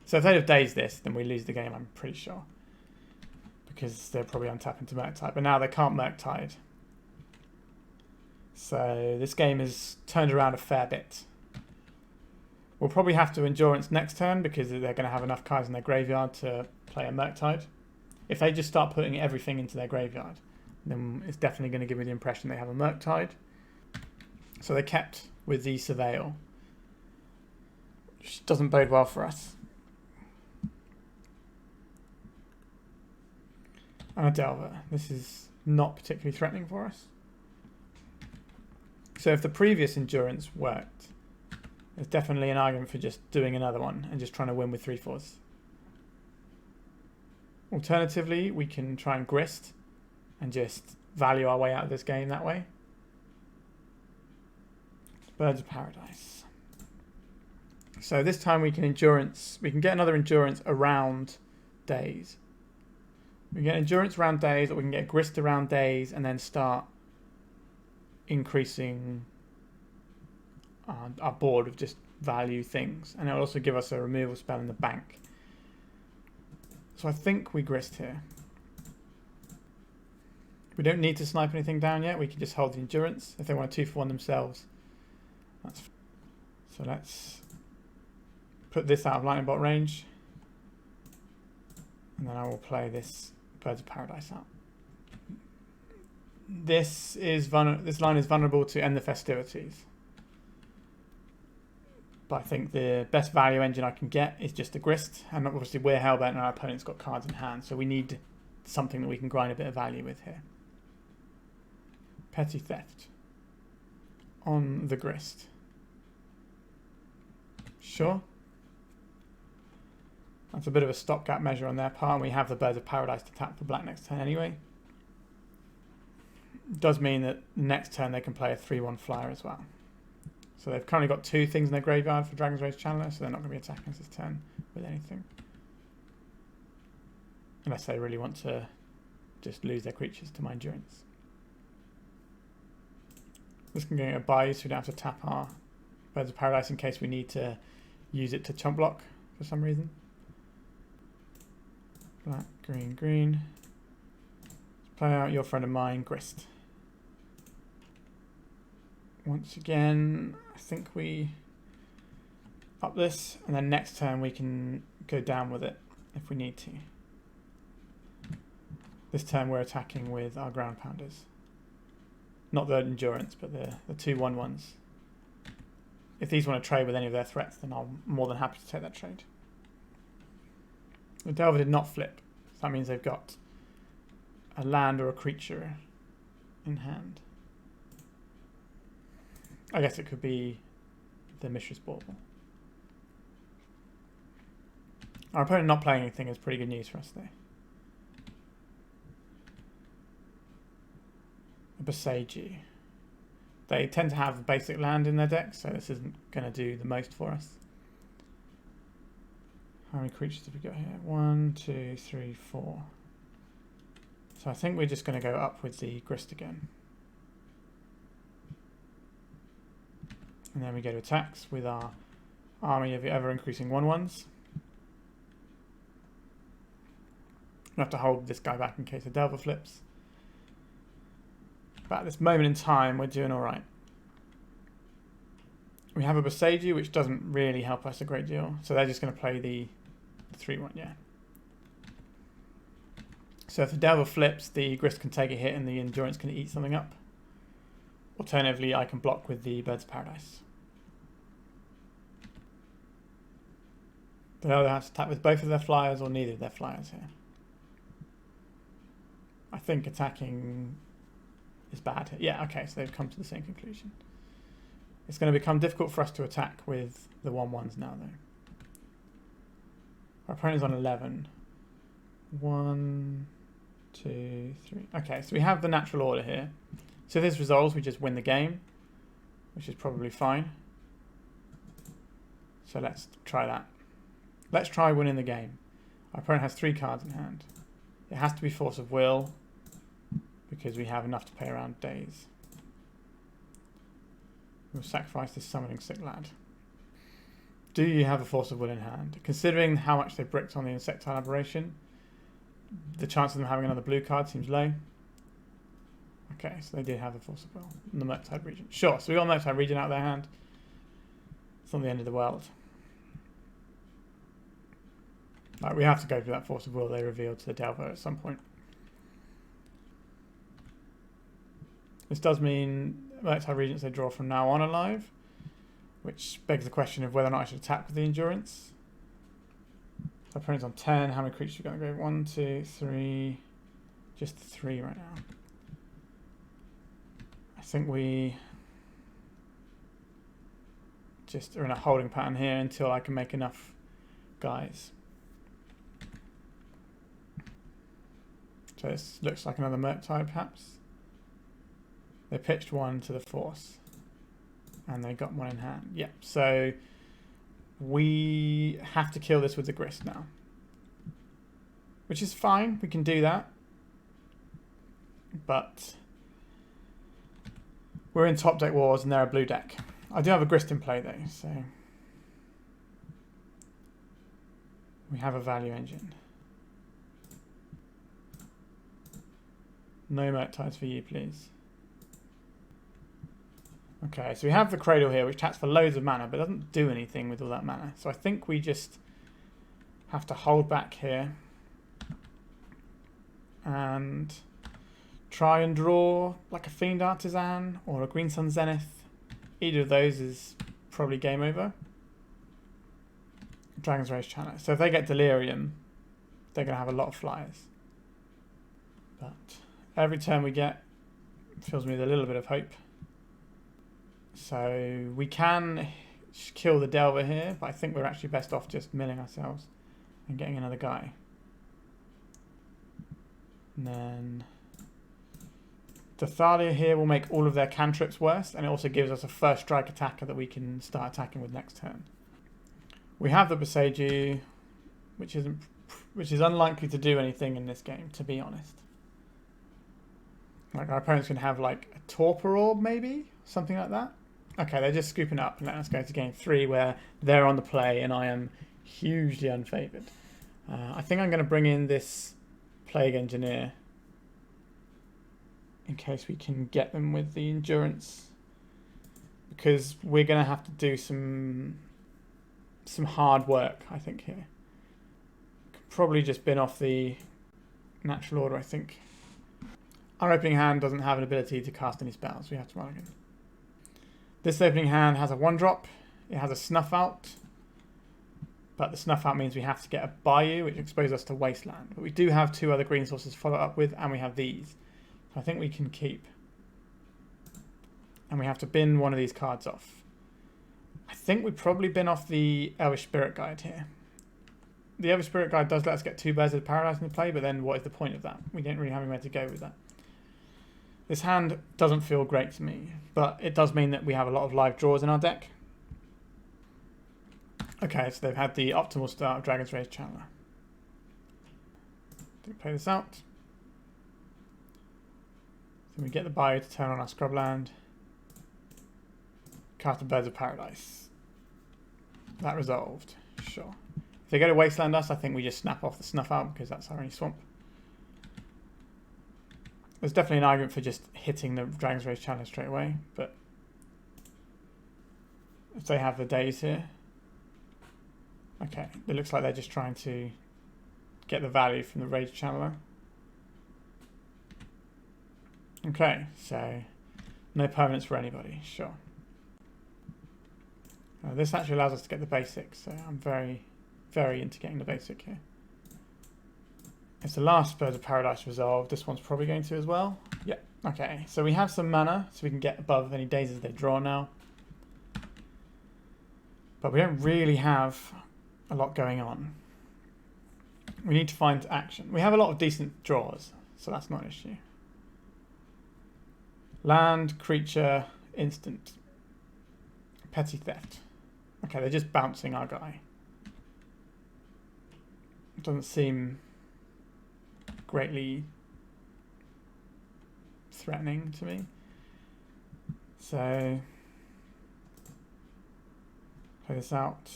So if they'd have dazed this, then we lose the game, I'm pretty sure. Because they're probably untapping to Murktide. But now they can't Murktide. So this game has turned around a fair bit. We'll probably have to Endurance next turn because they're going to have enough cards in their graveyard to play a Murktide. If they just start putting everything into their graveyard, then it's definitely going to give me the impression they have a Murktide. So they kept with the Surveil, which doesn't bode well for us. And a Delver. This is not particularly threatening for us. So if the previous Endurance worked, there's definitely an argument for just doing another one and just trying to win with 3/4. Alternatively, we can try and Grist and just value our way out of this game that way. Birds of Paradise. So this time we can Endurance. We can get another Endurance around days. We can get Endurance around days, or we can get Grist around days and then start increasing our board of just value things. And it'll also give us a removal spell in the bank. So I think we Grist here. We don't need to snipe anything down yet. We can just hold the Endurance if they want to 2-for-1 themselves. So let's put this out of lightning bolt range. And then I will play this Birds of Paradise out. This line is vulnerable to End the Festivities. But I think the best value engine I can get is just a Grist. And obviously we're Hellbent and our opponent's got cards in hand. So we need something that we can grind a bit of value with here. Petty Theft. On the Grist. Sure. That's a bit of a stopgap measure on their part. And we have the Birds of Paradise to tap for black next turn anyway. Does mean that next turn they can play a 3/1 flyer as well. So they've currently got 2 things in their graveyard for Dragon's Rage Channeler, so they're not going to be attacking us this turn with anything. Unless they really want to just lose their creatures to my Endurance. This can get a buy, so we don't have to tap our Birds of Paradise in case we need to use it to chump block for some reason. Black, green, green. Let's play out Your Friend of Mine, Grist. Once again, I think we up this, and then next turn we can go down with it if we need to. This turn we're attacking with our Ground Pounders. Not the Endurance, but the 2/1/1s. If these want to trade with any of their threats, then I'm more than happy to take that trade. The Delver did not flip, so that means they've got a land or a creature in hand. I guess it could be the Mishra's Bauble. Our opponent not playing anything is pretty good news for us, though. A Boseiji. They tend to have basic land in their deck, so this isn't going to do the most for us. How many creatures have we got here? 1, 2, 3, 4. So I think we're just going to go up with the Grist again. And then we go to attacks with our army of ever-increasing 1/1s. We have to hold this guy back in case the Delver flips. But at this moment in time, we're doing all right. We have a Boseiju, which doesn't really help us a great deal. So they're just going to play the 3-1, yeah. So if the Delver flips, the Grist can take a hit and the Endurance can eat something up. Alternatively, I can block with the Birds of Paradise. They'll either have to attack with both of their flyers or neither of their flyers here. I think attacking is bad. Yeah, okay, so they've come to the same conclusion. It's going to become difficult for us to attack with the 1/1s now, though. Our opponent's on 11. 1, 2, 3. Okay, so we have the natural order here. So if this resolves, we just win the game, which is probably fine. So let's try that. Let's try winning the game. Our opponent has 3 cards in hand. It has to be Force of Will, because we have enough to pay around days. We'll sacrifice this Summoning Sick Lad. Do you have a Force of Will in hand? Considering how much they bricked on the Insectile Aberration, the chance of them having another blue card seems low. Okay, so they did have a Force of Will in the Murktide region. Sure, so we got Murktide region out of their hand. It's not the end of the world. Like, we have to go for that Force of Will they revealed to the Delver at some point. This does mean Murktide Regents they draw from now on alive, which begs the question of whether or not I should attack with the Endurance. So opponent's on 10. How many creatures are going to go? 1, 2, 3. Just 3 right now. I think we just are in a holding pattern here until I can make enough guys. So this looks like another Murktide perhaps. They pitched 1 to the Force. And they got 1 in hand. Yep, so we have to kill this with the Grist now. Which is fine, we can do that. But we're in top deck wars and they're a blue deck. I do have a Grist in play though, so we have a value engine. No Murktides for you, please. Okay, so we have the Cradle here, which taps for loads of mana, but doesn't do anything with all that mana. So I think we just have to hold back here and try and draw like a Fiend Artisan or a Green Sun Zenith. Either of those is probably game over. Dragon's Rage Channel. So if they get Delirium, they're going to have a lot of flyers. But every turn we get fills me with a little bit of hope. So we can kill the Delver here, but I think we're actually best off just milling ourselves and getting another guy. And then the Thalia here will make all of their cantrips worse, and it also gives us a first strike attacker that we can start attacking with next turn. We have the Boseiju, which is unlikely to do anything in this game, to be honest. Like our opponents can have like a Torpor Orb maybe, something like that. Okay, they're just scooping up and letting us go to game 3 where they're on the play and I am hugely unfavoured. I think I'm going to bring in this Plague Engineer in case we can get them with the Endurance, because we're going to have to do some hard work, I think, here. Could probably just bin off the Natural Order, I think. Our opening hand doesn't have an ability to cast any spells. We have to run again. This opening hand has a 1-drop. It has a Snuff Out. But the Snuff Out means we have to get a Bayou, which exposes us to Wasteland. But we do have 2 other green sources to follow up with, and we have these. So I think we can keep. And we have to bin one of these cards off. I think we probably bin off the Elvish Spirit Guide here. The Elvish Spirit Guide does let us get 2 Birds of Paradise in the play, but then what is the point of that? We don't really have anywhere to go with that. This hand doesn't feel great to me, but it does mean that we have a lot of live draws in our deck. Okay, so they've had the optimal start of Dragon's Rage Channeler. Play this out. So we get the Bayou to turn on our Scrubland. Cast the Birds of Paradise. That resolved. Sure. If they go to Wasteland us, I think we just snap off the Snuff Out because that's our only swamp. There's definitely an argument for just hitting the Dragon's Rage challenge straight away, but if they have the days here, okay, it looks like they're just trying to get the value from the Rage Channeler. Okay, so no permanents for anybody, sure. This actually allows us to get the basic, so I'm very, very into getting the basic here. If the last Birds of Paradise resolved, this one's probably going to as well. Yeah, okay, so we have some mana, so we can get above any dazes they draw now. But we don't really have a lot going on. We need to find action. We have a lot of decent draws, so that's not an issue. Land, creature, instant. Petty theft. Okay, they're just bouncing our guy. It doesn't seem greatly threatening to me. So, play this out.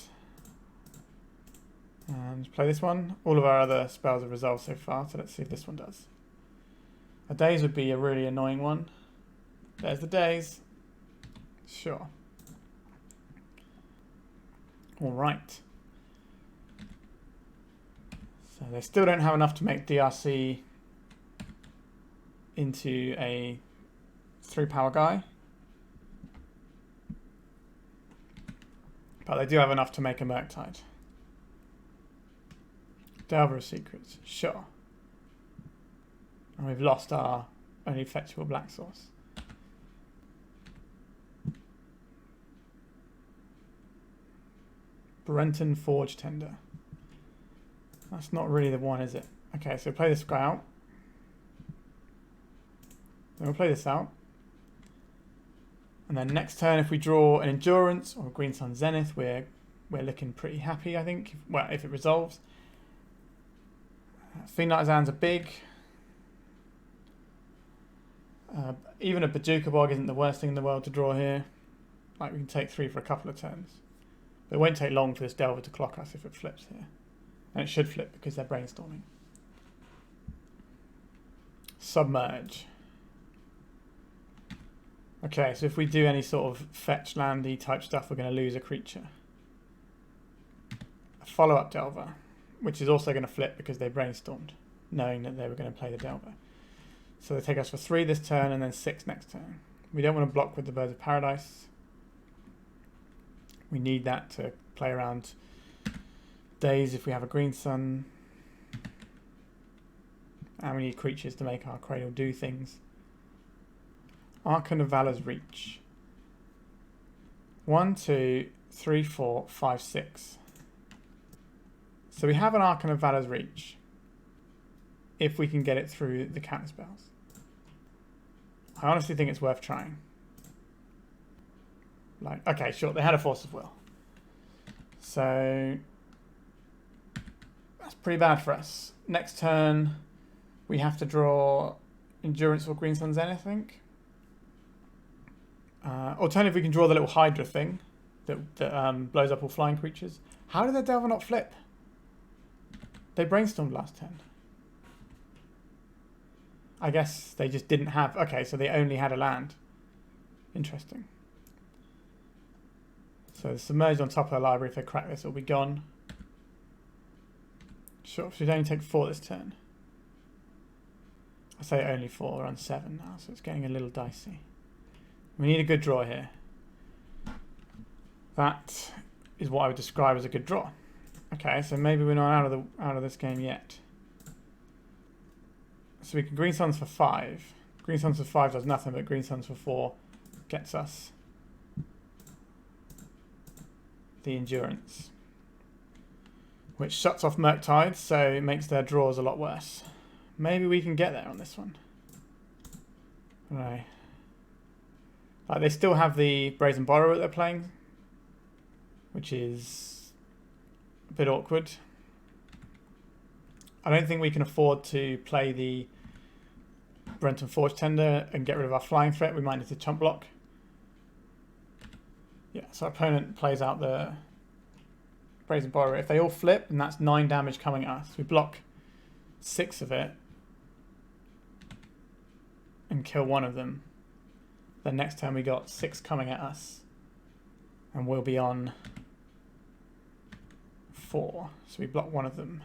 And play this one. All of our other spells have resolved so far, so let's see if this one does. A daze would be a really annoying one. There's the daze. Sure. Alright. So they still don't have enough to make DRC into a 3-power guy. But they do have enough to make a Murktide. Delver of Secrets, sure. And we've lost our only fetchable black source. Brenton Forge Tender. That's not really the one, is it? Okay, so play this guy out. Then we'll play this out. And then next turn, if we draw an Endurance or a Green Sun Zenith, we're looking pretty happy, I think. Well, if it resolves. Fiend Artisans are big. Even a Bajuka Bog isn't the worst thing in the world to draw here. Like, we can take 3 for a couple of turns. But it won't take long for this Delver to clock us if it flips here. And it should flip because they're brainstorming. Submerge. Okay, so if we do any sort of fetch landy type stuff, we're going to lose a creature. A follow-up Delver, which is also going to flip because they brainstormed, knowing that they were going to play the Delver. So they take us for 3 this turn and then 6 next turn. We don't want to block with the Birds of Paradise. We need that to play around days if we have a Green Sun. And we need creatures to make our Cradle do things. Archon of Valor's Reach. 1, 2, 3, 4, 5, 6. So we have an Archon of Valor's Reach. If we can get it through the counter spells. I honestly think it's worth trying. Like, okay, sure, they had a Force of Will. So that's pretty bad for us. Next turn, we have to draw Endurance or Green Sun Zenith, I think. Alternatively, we can draw the little Hydra thing that blows up all flying creatures. How did their Delver not flip? They brainstormed last turn. I guess they just didn't have... Okay, so they only had a land. Interesting. So the Submerged on top of the library, if they crack this, it'll be gone. Sure, so we only take 4 this turn. I say only 4, we're on 7 now, so it's getting a little dicey. We need a good draw here. That is what I would describe as a good draw. Okay, so maybe we're not out of this game yet. So we can Green Suns for 5. Green Suns for 5 does nothing, but Green Suns for 4 gets us the Endurance, which shuts off Murktide, so it makes their draws a lot worse. Maybe we can get there on this one. Right. Like, they still have the Brazen Borrower that they're playing, which is a bit awkward. I don't think we can afford to play the Brenton Forge Tender and get rid of our flying threat. We might need to chump block. Yeah, so our opponent plays out the Brazen Borrower. If they all flip, then that's 9 damage coming at us. We block 6 of it. and kill one of them. Then next turn we got 6 coming at us. And we'll be on 4. So we block one of them.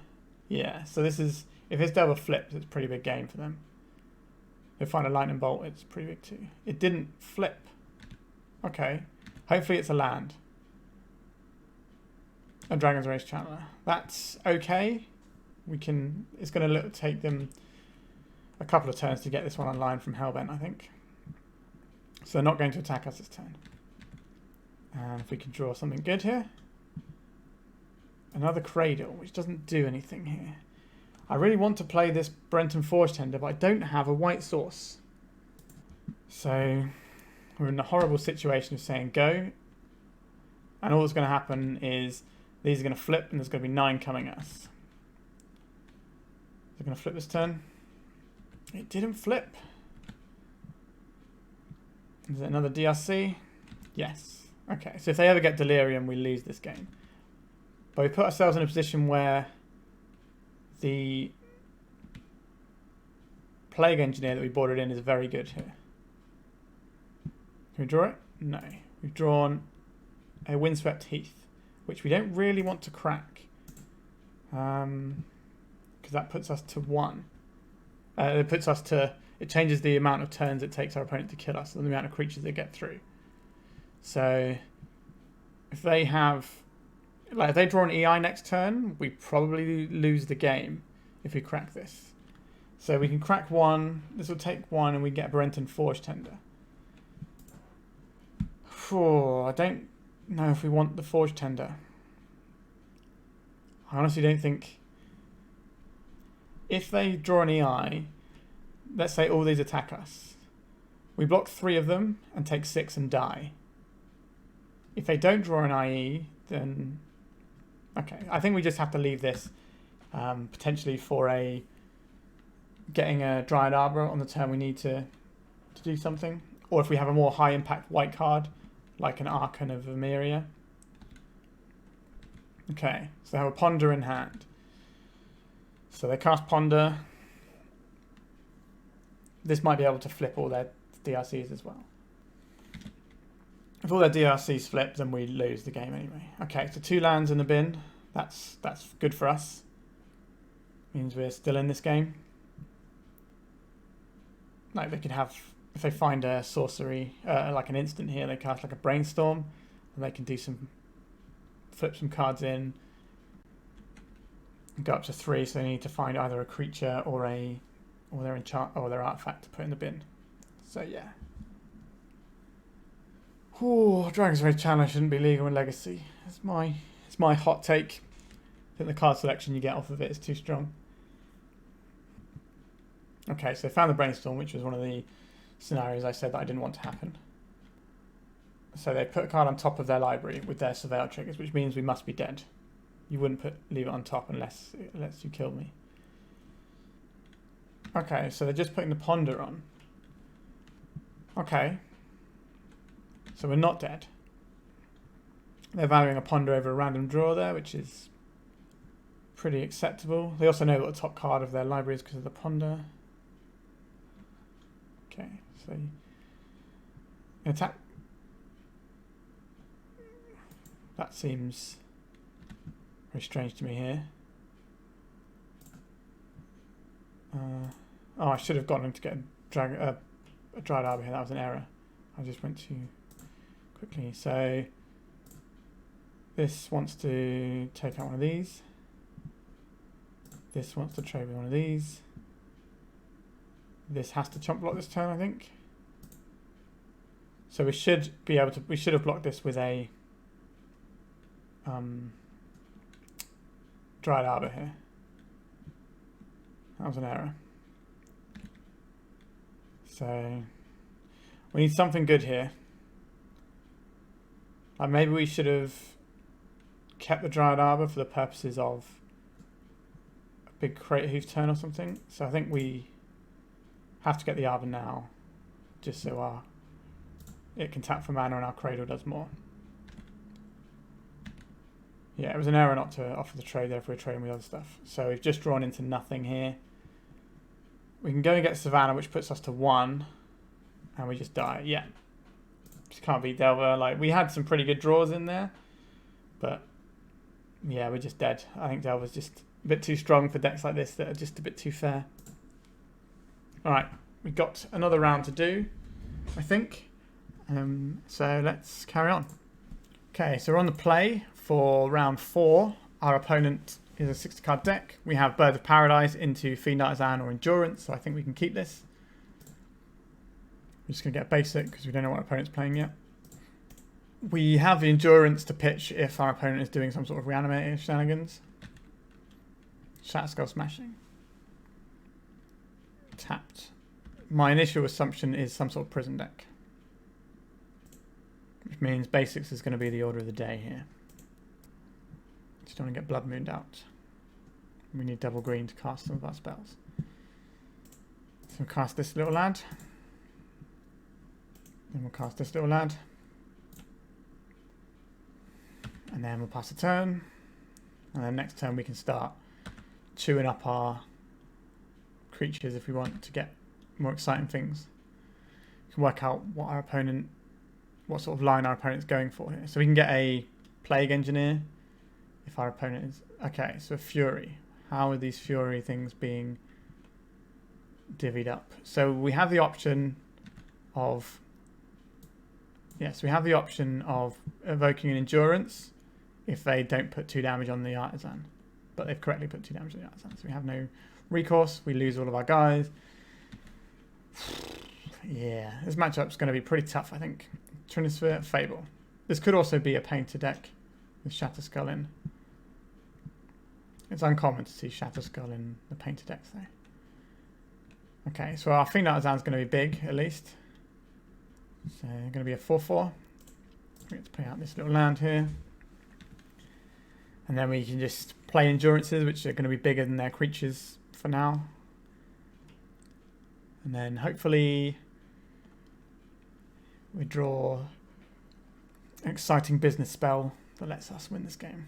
Yeah, so this is... If his Delver flips, it's a pretty big game for them. If they find a Lightning Bolt, it's pretty big too. It didn't flip. Okay. Hopefully it's a land. A Dragon's Rage Channeler. That's okay. We can... It's going to take them a couple of turns to get this one online from Hellbent, I think. So they're not going to attack us this turn. And if we can draw something good here. Another Cradle, which doesn't do anything here. I really want to play this Brenton Forge Tender, but I don't have a white source. So we're in a horrible situation of saying go. And all that's going to happen is these are going to flip and there's going to be 9 coming at us. They're going to flip this turn. It didn't flip. Is it another DRC? Yes. Okay, so if they ever get Delirium, we lose this game. But we put ourselves in a position where the Plague Engineer that we boarded in is very good here. Can we draw it? No. We've drawn a Windswept Heath, which we don't really want to crack. Because that puts us to 1. It changes the amount of turns it takes our opponent to kill us and the amount of creatures they get through. So if they have... Like if they draw an EI next turn, we probably lose the game if we crack this. So we can crack 1. This will take 1 and we get a Brenton Forge Tender. I don't know if we want the Forge Tender. I honestly don't think... If they draw an EI, let's say all these attack us. We block 3 of them and take 6 and die. If they don't draw an IE, then... Okay, I think we just have to leave this potentially for getting a Dryad Arbor on the turn we need to do something. Or if we have a more high impact white card, like an Archon of Emeria. Okay, so they have a Ponder in hand. So they cast Ponder. This might be able to flip all their DRCs as well. If all their DRCs flip, then we lose the game anyway. Okay, so 2 lands in the bin. That's good for us. Means we're still in this game. Like they could have, if they find a sorcery, like an instant here, they cast like a Brainstorm, and they can do flip some cards in, and go up to 3. So they need to find either a creature or their enchant or their artifact to put in the bin. So yeah. Ooh, Dragon's Rage Channeler shouldn't be legal in Legacy. It's my hot take. I think the card selection you get off of it is too strong. Okay, so they found the Brainstorm, which was one of the scenarios I said that I didn't want to happen. So they put a card on top of their library with their Surveil triggers, which means we must be dead. You wouldn't leave it on top unless it lets you kill me. Okay, so they're just putting the Ponder on. Okay. So we're not dead. They're valuing a Ponder over a random draw there, which is pretty acceptable. They also know what the top card of their library is because of the Ponder. Okay, so attack. That seems very strange to me here. Oh, I should have gotten to get a Dryad Arbor here. That was an error. I just went too quickly. So this wants to take out one of these. This wants to trade with one of these. This has to chump block this turn, I think. So we should be able to. We should have blocked this with a Dryad Arbor here. That was an error. So we need something good here. Like maybe we should have kept the Dryad Arbor for the purposes of a big Crater Hoof turn or something. So I think we have to get the Arbor now, just so it can tap for mana and our Cradle does more. Yeah, it was an error not to offer the trade there if we're trading with other stuff. So we've just drawn into nothing here. We can go and get Savannah, which puts us to 1. And we just die. Yeah. Just can't beat Delver. Like, we had some pretty good draws in there. But, yeah, we're just dead. I think Delver's just a bit too strong for decks like this that are just a bit too fair. Alright, we've got another round to do, I think. So let's carry on. Okay, so we're on the play for round 4. Our opponent is a 60 card deck. We have Bird of Paradise into Fiend Artisan or Endurance, so I think we can keep this. We're just going to get basic because we don't know what our opponent's playing yet. We have the Endurance to pitch if our opponent is doing some sort of reanimated shenanigans. Shatterskull Smashing. Tapped. My initial assumption is some sort of prison deck. Which means basics is going to be the order of the day here. Just don't want to get Blood Mooned out. We need double green to cast some of our spells. So we'll cast this little lad. Then we'll cast this little lad. And then we'll pass a turn. And then next turn we can start chewing up our creatures if we want to get more exciting things. We can work out what our opponent, what sort of line our opponent's going for here. So we can get a Plague Engineer if our opponent is... Okay, so a Fury. How are these Fury things being divvied up? So we have the option of... Yes, we have the option of evoking an Endurance if they don't put 2 damage on the Artisan. But they've correctly put 2 damage on the Artisan. So we have no recourse. We lose all of our guys. Yeah, this matchup's going to be pretty tough, I think. Trinisphere, Fable. This could also be a Painter deck with Shatterskull in. It's uncommon to see Shatterskull in the Painter decks, though. Okay, so our Fiend Artisan's going to be big, at least. So, going to be a 4/4. We get to play out this little land here. And then we can just play Endurances, which are going to be bigger than their creatures for now. And then hopefully we draw an exciting business spell that lets us win this game.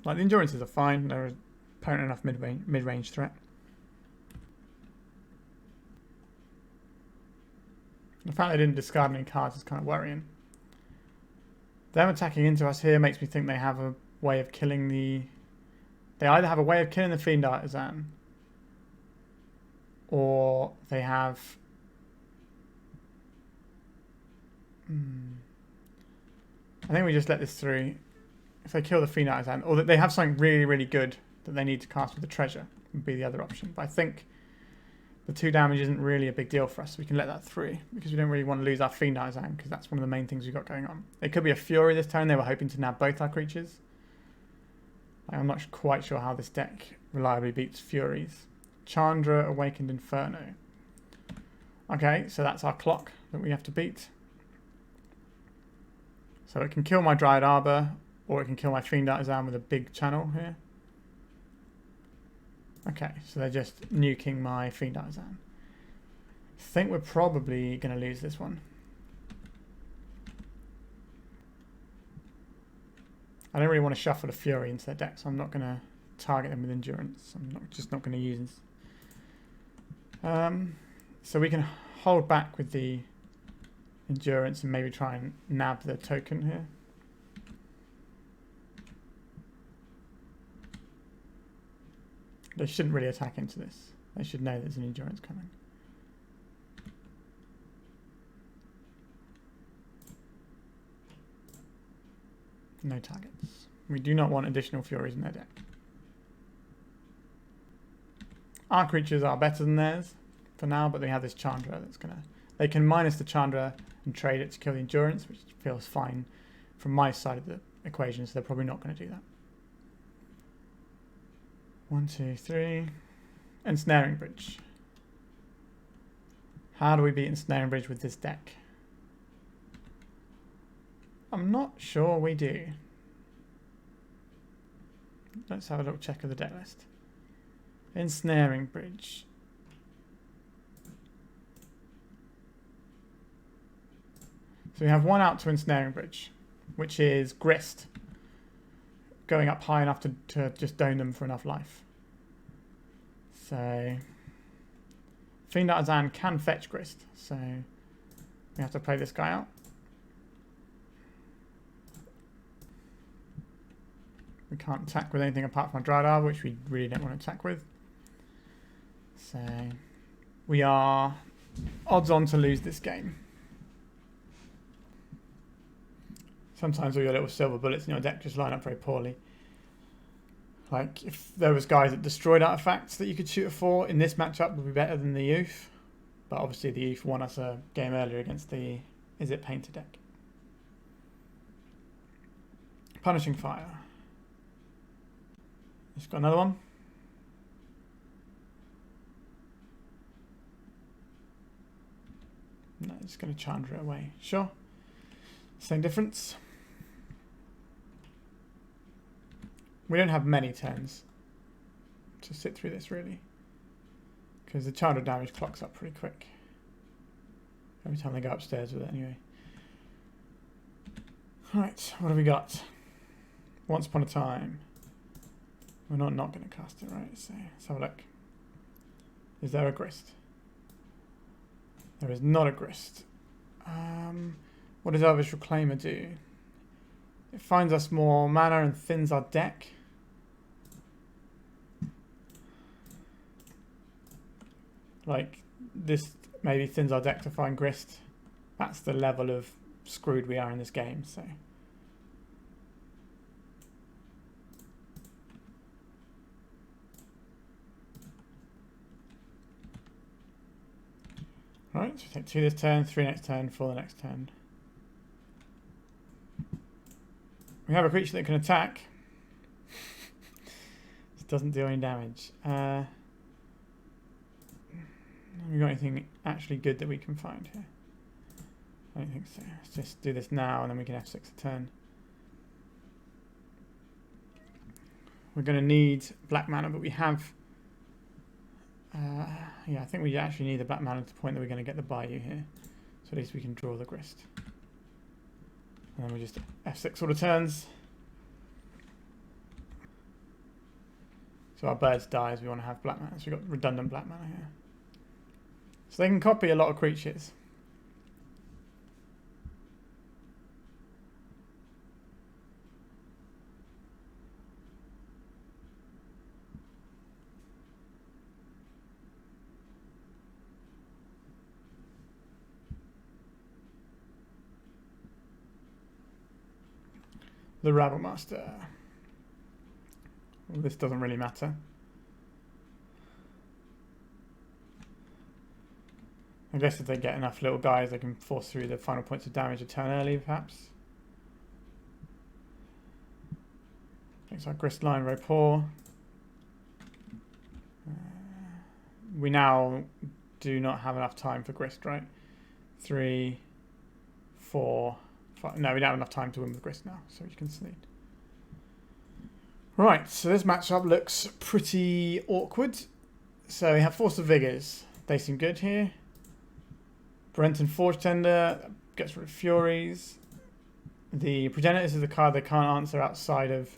Like, the Endurances are fine. They're a potent enough mid-range threat. The fact they didn't discard any cards is kind of worrying. Them attacking into us here makes me think they have a way of killing the... They either have a way of killing the Fiend Artisan, or they have... I think we just let this through. If they kill the Fiend Artisan, or that they have something really, really good that they need to cast with the treasure, would be the other option. But I think the 2 damage isn't really a big deal for us. So we can let that through because we don't really want to lose our Fiend Artisan because that's one of the main things we've got going on. It could be a Fury this turn. They were hoping to nab both our creatures. I'm not quite sure how this deck reliably beats Furies. Chandra, Awakened Inferno. Okay, so that's our clock that we have to beat. So it can kill my Dryad Arbor, or it can kill my Fiend Artisan with a big channel here. Okay, so they're just nuking my Fiend Artisan. I think we're probably going to lose this one. I don't really want to shuffle a Fury into their deck, so I'm not going to target them with Endurance. I'm just not going to use it. So we can hold back with the Endurance and maybe try and nab the token here. They shouldn't really attack into this. They should know there's an Endurance coming. No targets. We do not want additional Furies in their deck. Our creatures are better than theirs for now, but they have this Chandra that's gonna... They can minus the Chandra and trade it to kill the Endurance, which feels fine from my side of the equation, so they're probably not going to do that. 1, 2, 3. Ensnaring Bridge. How do we beat Ensnaring Bridge with this deck? I'm not sure we do. Let's have a little check of the deck list. Ensnaring Bridge. So we have one out to Ensnaring Bridge, which is Grist. Going up high enough to just dome them for enough life. So Fiend Artisan can fetch Grist, so We have to play this guy out. We can't attack with anything apart from a Dryad Arbor, which we really don't want to attack with. So we are odds on to lose this game. Sometimes all your little silver bullets in your deck just line up very poorly. Like, if there was guys that destroyed artifacts that you could shoot a 4 in this matchup would be better than the youth. But obviously the youth won us a game earlier against the Is It Painter deck. Punishing Fire. Just got another one. No, just going to Chandra it away. Sure. Same difference. We don't have many turns to sit through this, really. Because the Chandra damage clocks up pretty quick. Every time they go upstairs with it, anyway. Right, what have we got? Once Upon a Time. We're not going to cast it, right? So let's have a look. Is there a grist? There is not a grist. What does Elvish Reclaimer do? It finds us more mana and thins our deck. Like, this maybe thins our deck to find grist. That's the level of screwed we are in this game, so. Right, so we take 2 this turn, 3 next turn, 4 the next turn. We have a creature that can attack. This doesn't do any damage. Have we got anything actually good that we can find here? I don't think so. Let's just do this now and then we can F6 a turn. We're going to need black mana, but we have... yeah, I think we actually need the black mana to the point that we're going to get the Bayou here. So at least we can draw the grist. And then we just F6 all the turns. So our birds die as we want to have black mana. So we've got redundant black mana here. So they can copy a lot of creatures. The Rabble Master. Well, this doesn't really matter. I guess if they get enough little guys, they can force through the final points of damage a turn early, perhaps. Makes our grist line very poor. We now do not have enough time for grist, right? 3, 4, 5. No, we don't have enough time to win with grist now, so we can concede. Right, so this matchup looks pretty awkward. So we have Force of Vigors. They seem good here. Brenton Forge Tender gets rid of Furies. The Progenitors is a card they can't answer outside of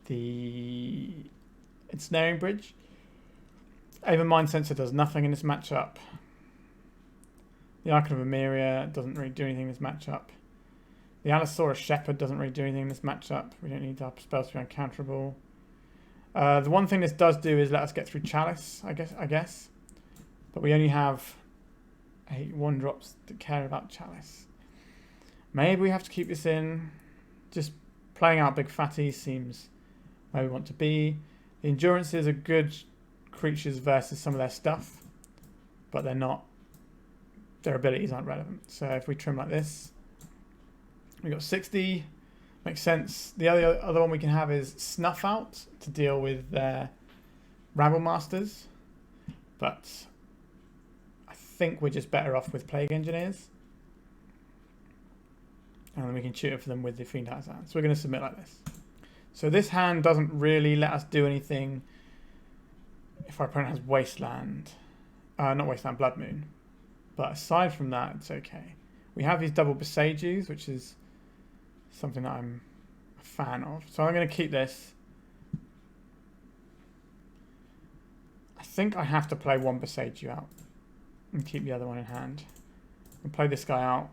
the Ensnaring Bridge. Even Mind Sensor does nothing in this matchup. The Archon of Emeria doesn't really do anything in this matchup. The Allosaurus Shepherd doesn't really do anything in this matchup. We don't need our spells to be uncounterable. The one thing this does do is let us get through Chalice, I guess. But we only have 8 1-drops that care about Chalice. Maybe we have to keep this in. Just playing out Big Fatty seems where we want to be. The Endurances are good creatures versus some of their stuff, but they're not. Their abilities aren't relevant. So if we trim like this, we got 60. Makes sense. The other one we can have is Snuff Out to deal with their Rabble Masters, but I think we're just better off with Plague Engineers, and then we can shoot it for them with the Fiend Artisan. So we're going to submit like this. So this hand doesn't really let us do anything if our opponent has Wasteland, not Wasteland, Blood Moon. But aside from that, it's okay. We have these double Besagis, which is something that I'm a fan of. So I'm going to keep this. I think I have to play one Besage out. and keep the other one in hand. We'll play this guy out,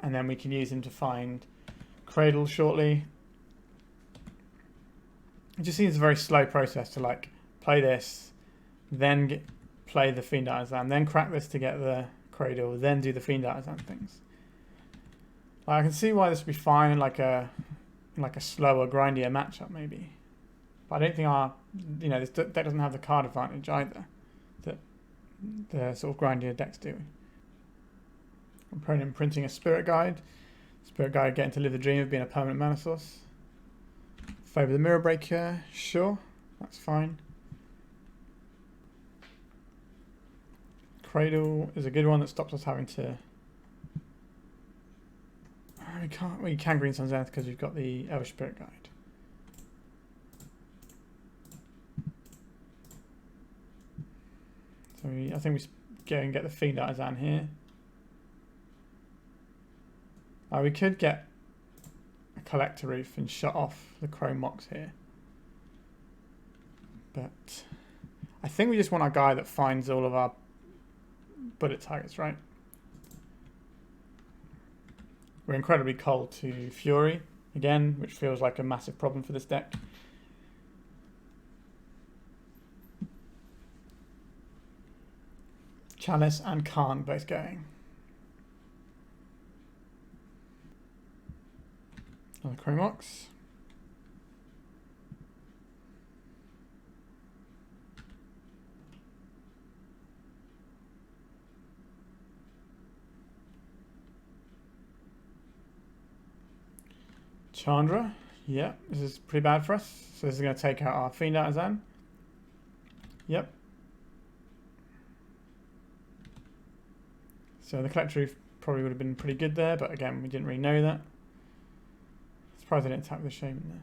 and then we can use him to find Cradle shortly. It just seems a very slow process to like play this, then play the Fiend Artisan, then crack this to get the Cradle, then do the Fiend Artisan things. Like, I can see why this would be fine in like a slower, grindier matchup maybe, but I don't think this deck doesn't have the card advantage either that the sort of grindier decks do. Opponent printing a Spirit Guide. Spirit Guide getting to live the dream of being a permanent mana source. Favour the Mirror Breaker, sure, that's fine. Cradle is a good one that stops us having to. We can Green Sun's Zenith because we've got the Elvish Spirit Guide. So I think we go and get the Fiend Artisan here. We could get a Collector Roof and shut off the Chrome Mox here. But I think we just want our guy that finds all of our bullet targets, right? We're incredibly cold to Fury, again, which feels like a massive problem for this deck. Chalice and Khan both going. Another Chromox. Chandra. Yeah, this is pretty bad for us. So this is going to take out our Fiend Artisan. Yep. So the Collector Roof probably would have been pretty good there, but again, we didn't really know that. Surprised they didn't tap the Shaman there.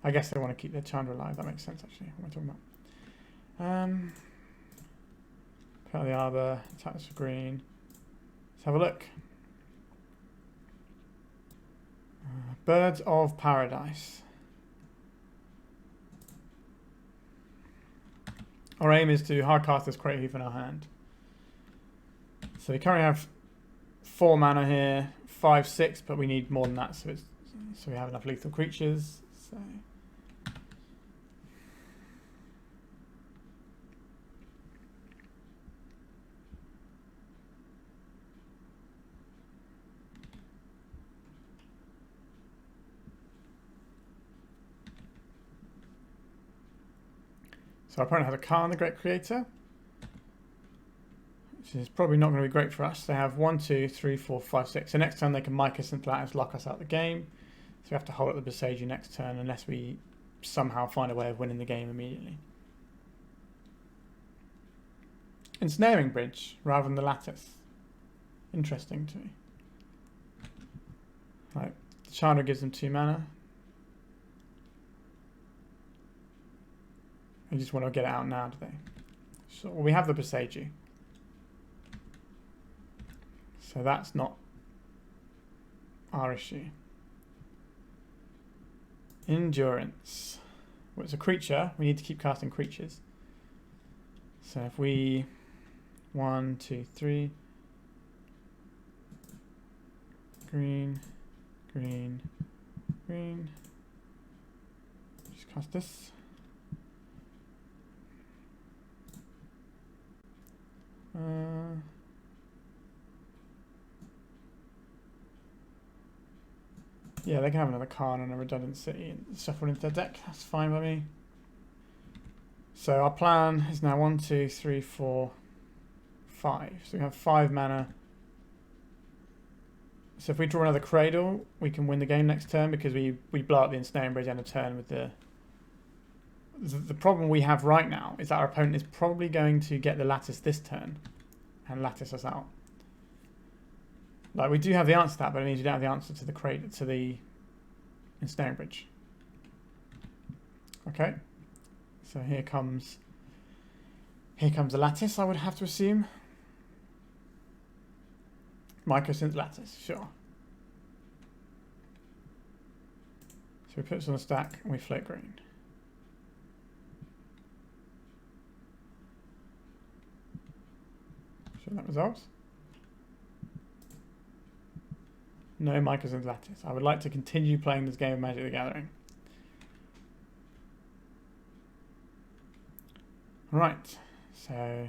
I guess they want to keep their Chandra alive. That makes sense, actually. What am I talking about? Put out the Arbor, tap this for green. Let's have a look. Birds of Paradise. Our aim is to hardcast this Crate Hoof in our hand. So we currently have 4 mana here, 5, 6, but we need more than that, so we have enough lethal creatures. So our opponent has a Khan, the Great Creator, which is probably not going to be great for us. They have 1, 2, 3, 4, 5, 6. So next turn they can mic us into Lattice, lock us out of the game. So we have to hold up the Boseiju next turn unless we somehow find a way of winning the game immediately. Ensnaring Bridge rather than the Lattice. Interesting to me. Right, the Chandra gives them 2 mana. I just want to get it out now, do they? So we have the Boseiju. So that's not our issue. Endurance. Well, it's a creature. We need to keep casting creatures. So if we 1, 2, 3, green, green, green. Just cast this. Yeah, they can have another Khan and a redundant city and shuffle into their deck. That's fine by me. So our plan is now 1, 2, 3, 4, 5. So we have 5 mana. So if we draw another Cradle, we can win the game next turn because we blow up the Ensnaring Bridge end of turn with the problem we have right now is that our opponent is probably going to get the Lattice this turn and Lattice us out. Like, we do have the answer to that, but it means we don't have the answer to the Ensnaring Bridge. Okay, so here comes the Lattice, I would have to assume. Microsynth Lattice, sure. So we put this on the stack and we float green. Sure that resolves. No Mycosynth Lattice. I would like to continue playing this game of Magic the Gathering. Right, so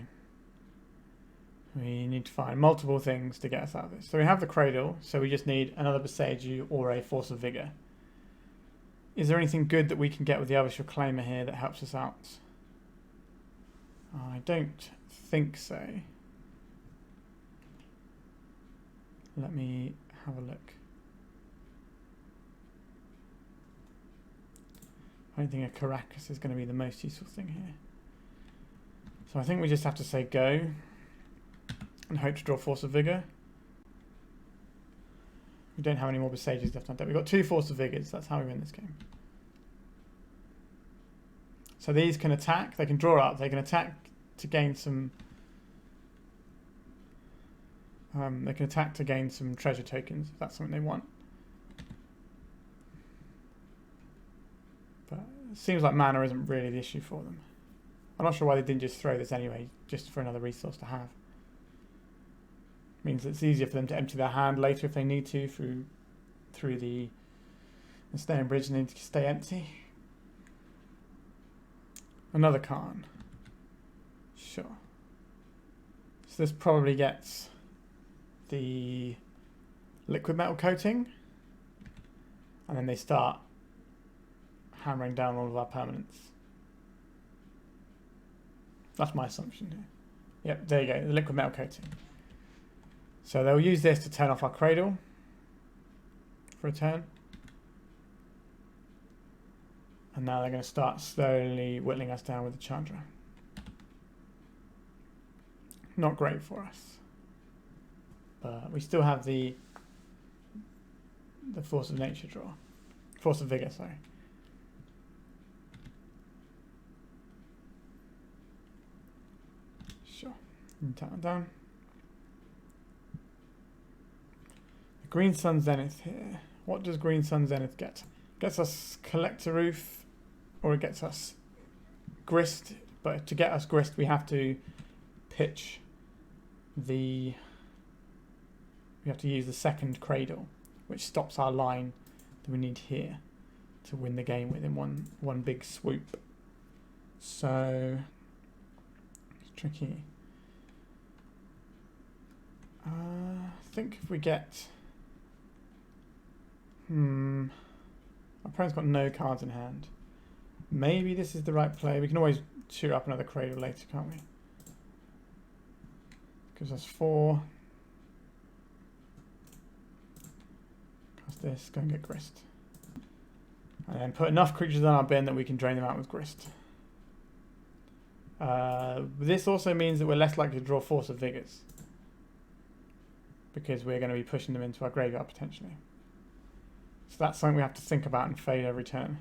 we need to find multiple things to get us out of this. So we have the Cradle, so we just need another Boseiju or a Force of Vigor. Is there anything good that we can get with the Elvish Reclaimer here that helps us out? I don't think so. Let me have a look. I don't think a Caracas is going to be the most useful thing here. So I think we just have to say go and hope to draw Force of Vigor. We don't have any more Boseijus left on deck. We've got 2 Force of Vigors. That's how we win this game. So these can attack. They can draw up. They can attack to gain some... they can attack to gain some treasure tokens if that's something they want. But it seems like mana isn't really the issue for them. I'm not sure why they didn't just throw this anyway, just for another resource to have. Means it's easier for them to empty their hand later if they need to through the Snare Bridge and need to stay empty. Another Karn. Sure. So this probably gets the liquid metal coating, and then they start hammering down all of our permanents. That's my assumption here. Yep, there you go, the liquid metal coating. So they'll use this to turn off our Cradle for a turn. And now they're going to start slowly whittling us down with the Chandra. Not great for us. But we still have the Force of Nature draw. Force of Vigor, sorry. Sure. Tap that down. The Green Sun Zenith here. What does Green Sun Zenith get? Gets us Collector Roof, or it gets us Grist. But to get us Grist, we have to pitch the... We have to use the second Cradle, which stops our line that we need here to win the game within one big swoop. So it's tricky. I think if we get... Our opponent's got no cards in hand. Maybe this is the right play. We can always shoot up another Cradle later, can't we? Gives us 4. Cast this, go and get Grist. And then put enough creatures on our bin that we can drain them out with Grist. This also means that we're less likely to draw Force of Vigors, because we're going to be pushing them into our graveyard potentially. So that's something we have to think about and fade every turn.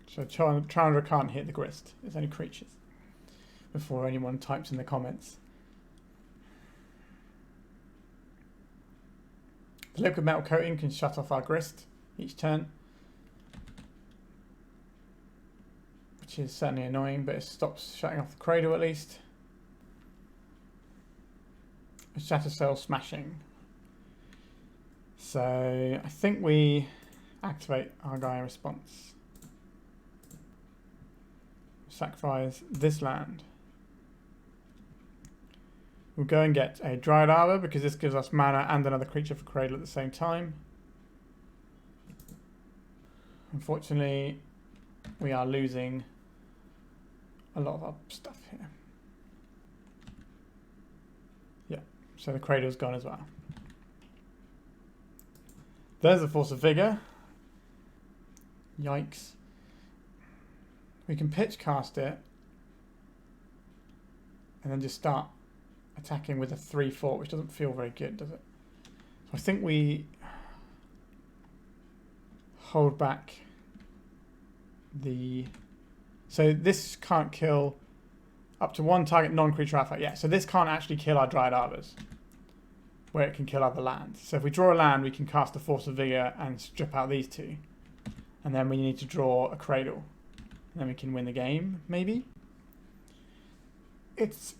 So Chandra can't hit the Grist. It's only creatures. Before anyone types in the comments. The liquid metal coating can shut off our Grist each turn, which is certainly annoying, but it stops shutting off the Cradle at least. Shatter Cell Smashing. So I think we activate our guy in response. Sacrifice this land. We'll go and get a Dryad Arbor because this gives us mana and another creature for Cradle at the same time. Unfortunately, we are losing a lot of our stuff here. Yeah, so the Cradle's gone as well. There's the Force of Vigor. Yikes. We can pitch cast it and then just start attacking with a 3/4, which doesn't feel very good, does it? So I think we hold back the... So this can't kill up to 1 target non-creature artifact. Yeah, so this can't actually kill our Dryad Arbors, where it can kill other lands. So if we draw a land, we can cast a Force of Vigor and strip out these 2. And then we need to draw a Cradle. And then we can win the game, maybe? it's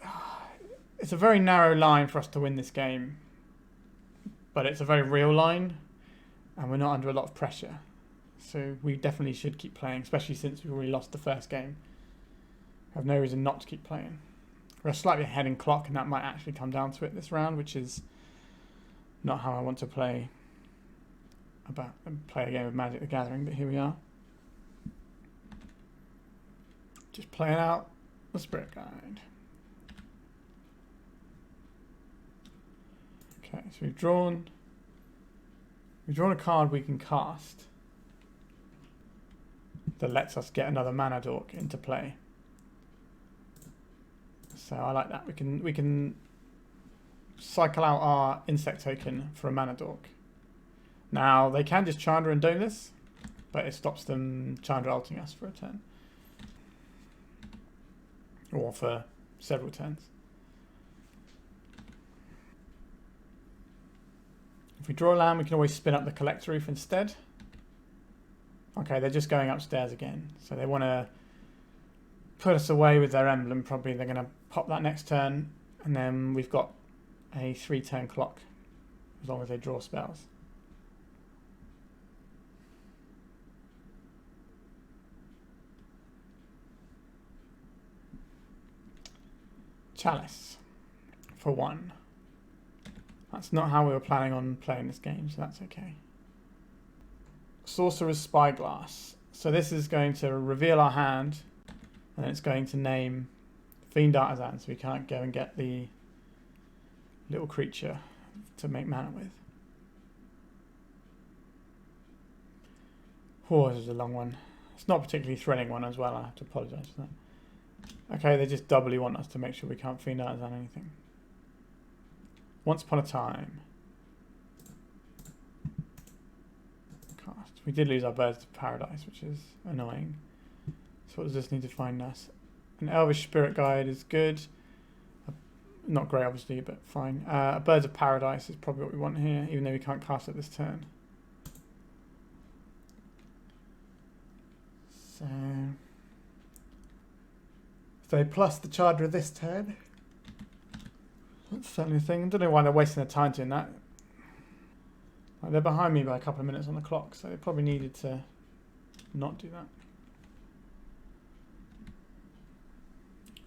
a very narrow line for us to win this game, but it's a very real line, and we're not under a lot of pressure. So we definitely should keep playing, especially since we already lost the first game. We have no reason not to keep playing. We're slightly ahead in clock, and that might actually come down to it this round, which is not how I want to play a game of Magic the Gathering, but here we are. Just playing out the Spirit Guide. Okay, so we've drawn a card we can cast that lets us get another mana dork into play. So I like that. We can cycle out our insect token for a mana dork. Now they can just Chandra and do this, but it stops them Chandra ulting us for a turn. Or for several turns. If we draw a land, we can always spin up the Collector Roof instead. Okay, they're just going upstairs again. So they want to put us away with their emblem. Probably they're going to pop that next turn. And then we've got a 3-turn clock. As long as they draw spells. Chalice. For 1. That's not how we were planning on playing this game, so that's okay. Sorcerer's Spyglass. So this is going to reveal our hand, and then it's going to name Fiend Artisan, so we can't go and get the little creature to make mana with. Oh, this is a long one. It's not a particularly thrilling one as well, I have to apologise for that. Okay, they just doubly want us to make sure we can't Fiend Artisan anything. Once Upon a Time. Cast. We did lose our Birds of Paradise, which is annoying. So what does this need to find us? An Elvish Spirit Guide is good. Not great, obviously, but fine. Birds of Paradise is probably what we want here, even though we can't cast it this turn. So they plus the Chandra this turn. That's certainly a thing. I don't know why they're wasting their time doing that. Like, they're behind me by a couple of minutes on the clock, so they probably needed to not do that.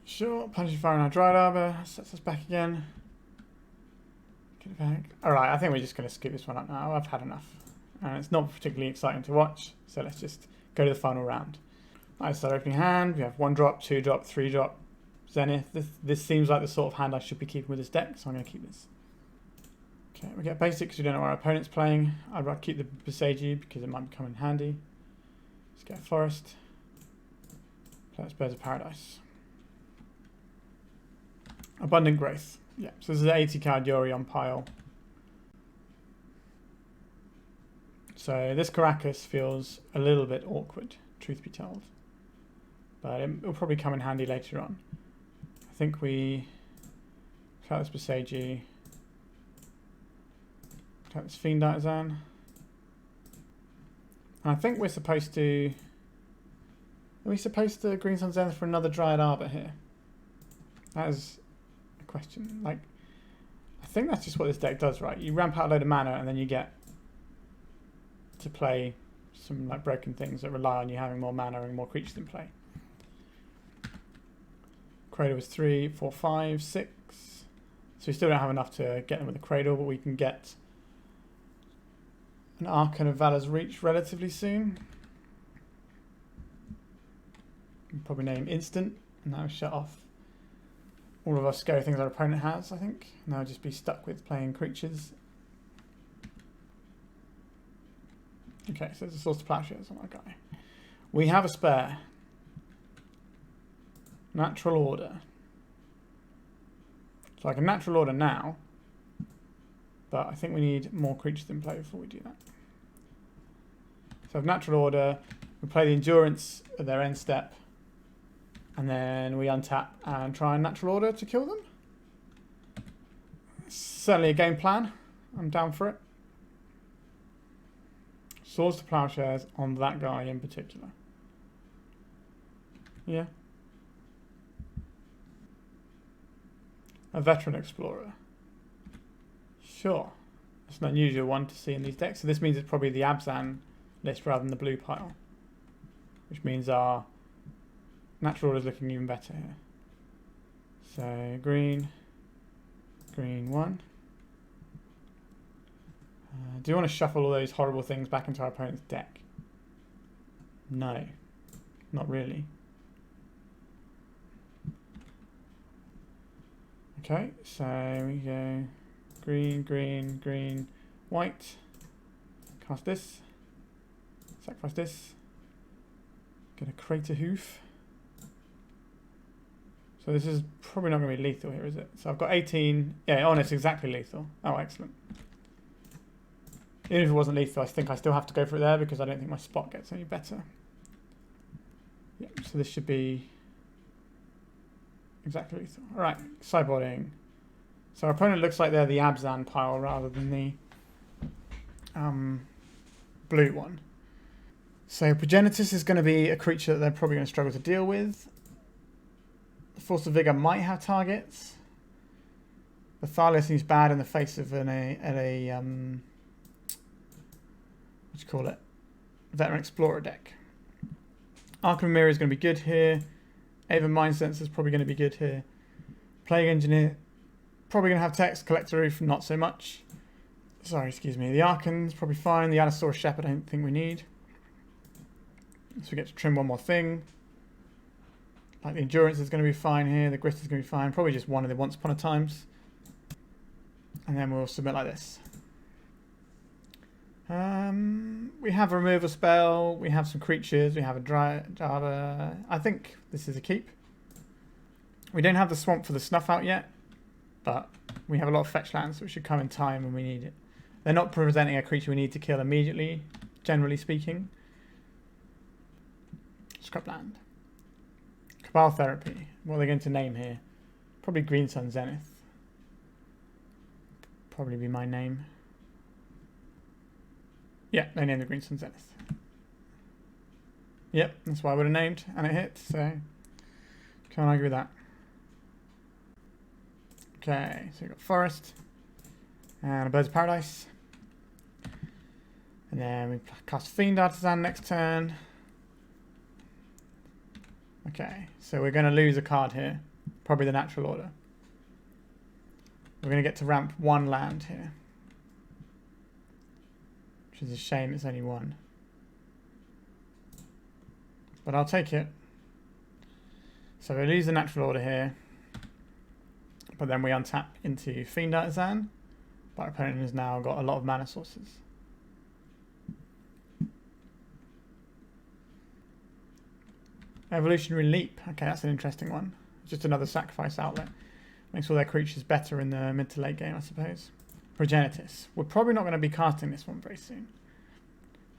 Sure, Punishing Fire on our Dried Arbor sets us back again. Get it back. Alright, I think we're just going to skip this one up now. I've had enough. And it's not particularly exciting to watch, so let's just go to the final round. I start opening hand. We have 1-drop, 2-drop, 3-drop. Zenith. This seems like the sort of hand I should be keeping with this deck, so I'm going to keep this. Okay, we get basic because we don't know what our opponent's playing. I'd rather keep the Besagi because it might come in handy. Let's get a Forest. Play this Birds of Paradise. Abundant Growth. Yeah, so this is an 80 card Yori on pile. So this Caracas feels a little bit awkward, truth be told. But it will probably come in handy later on. I think we cut this Besagi. Cut this Fiend Artisan. And I think we're supposed to... Are we supposed to Green Sun Zenith for another Dryad Arbor here? That is a question. Like, I think that's just what this deck does, right? You ramp out a load of mana and then you get to play some like broken things that rely on you having more mana and more creatures in play. Cradle was 3, 4, 5, 6. So we still don't have enough to get them with the Cradle, but we can get an Archon of Valor's Reach relatively soon. We'll probably name Instant, and that'll shut off all of our scary things our opponent has, I think. And they'll just be stuck with playing creatures. Okay, so there's a Source of Plowshares on our guy. We have a spare. Natural Order. So I can Natural Order now, but I think we need more creatures in play before we do that. So with Natural Order, we play the Endurance at their end step, and then we untap and try and Natural Order to kill them. Certainly a game plan. I'm down for it. Swords to Plowshares on that guy in particular. Yeah. A Veteran Explorer. Sure. That's an unusual one to see in these decks. So this means it's probably the Abzan list rather than the blue pile. Which means our natural order is looking even better here. So green, green 1. Do you want to shuffle all those horrible things back into our opponent's deck? No, not really. Okay, so we go green, green, green, white. Cast this. Sacrifice this. Get a Crater Hoof. So this is probably not going to be lethal here, is it? So I've got 18. Yeah, oh, no, it's exactly lethal. Oh, excellent. Even if it wasn't lethal, I think I still have to go for it there because I don't think my spot gets any better. Yep, so this should be exactly lethal. All right, sideboarding. So our opponent looks like they're the Abzan pile rather than the blue one. So Progenitus is going to be a creature that they're probably going to struggle to deal with. Force of Vigor might have targets. The Thalia seems bad in the face of what do you call it? Veteran Explorer deck. Arkham Mirror is going to be good here. Aven Mind Sense is probably going to be good here. Plague Engineer, probably going to have text. Collector Roof, not so much. Sorry, excuse me. The Archon's probably fine. The Allosaurus Shepherd, I don't think we need. So we get to trim one more thing. Like the Endurance is going to be fine here. The Grit is going to be fine. Probably just one of the Once Upon a Times. And then we'll submit like this. We have a removal spell. We have some creatures. We have a Java. I think this is a keep. We don't have the Swamp for the Snuff Out yet. But we have a lot of fetch lands which should come in time when we need it. They're not presenting a creature we need to kill immediately, generally speaking. Scrap land. Cabal Therapy. What are they going to name here? Probably Green Sun Zenith. Probably be my name. Yeah, they named the Green Sun Zenith. Yep, that's what I would have named, and it hit, so can't argue with that. Okay, so we've got Forest and a Birds of Paradise. And then we cast Fiend Artisan next turn. Okay, so we're going to lose a card here. Probably the Natural Order. We're going to get to ramp one land here. Which is a shame, it's only one. But I'll take it. So we lose the Natural Order here. But then we untap into Fiend Artisan. But our opponent has now got a lot of mana sources. Evolutionary Leap. Okay, that's an interesting one. Just another sacrifice outlet. Makes all their creatures better in the mid to late game, I suppose. Progenitus. We're probably not going to be casting this one very soon.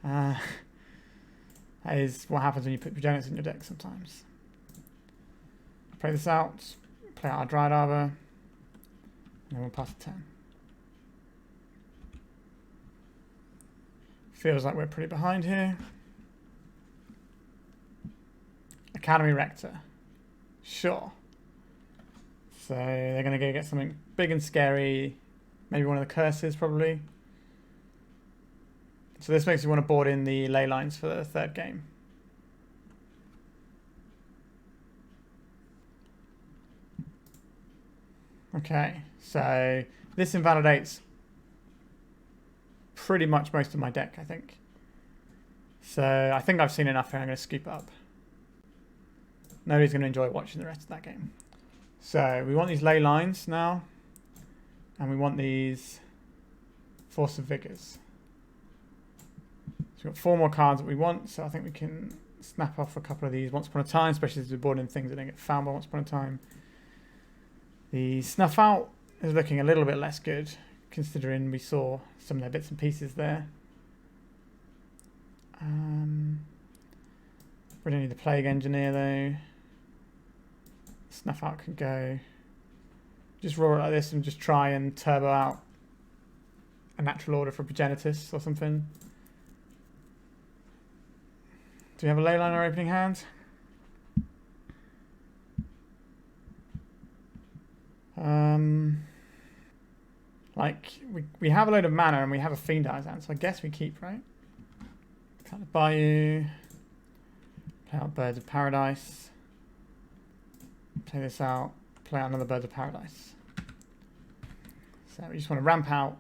That is what happens when you put Progenitus in your deck sometimes. Play this out. Play out our Dryad Arbor. And then we'll pass a turn. Feels like we're pretty behind here. Academy Rector. Sure. So they're going to go get something big and scary. Maybe one of the curses, probably. So this makes you want to board in the ley lines for the third game. Okay, so this invalidates pretty much most of my deck, I think. So I think I've seen enough here. I'm going to scoop up. Nobody's going to enjoy watching the rest of that game. So we want these ley lines now. And we want these Force of Vigors. So we've got 4 more cards that we want. So I think we can snap off a couple of these Once Upon a Time, especially as we're boarding things that don't get found by Once Upon a Time. The Snuff Out is looking a little bit less good, considering we saw some of their bits and pieces there. We don't need the Plague Engineer though. Snuff Out can go. Just roll it like this and just try and turbo out a Natural Order for Progenitus or something. Do we have a ley line in our opening hand? we have a load of mana and we have a Fiend Artisan, so I guess we keep, right? Kind of Bayou. Play out Birds of Paradise. Play this out. Play out another Birds of Paradise. So we just want to ramp out,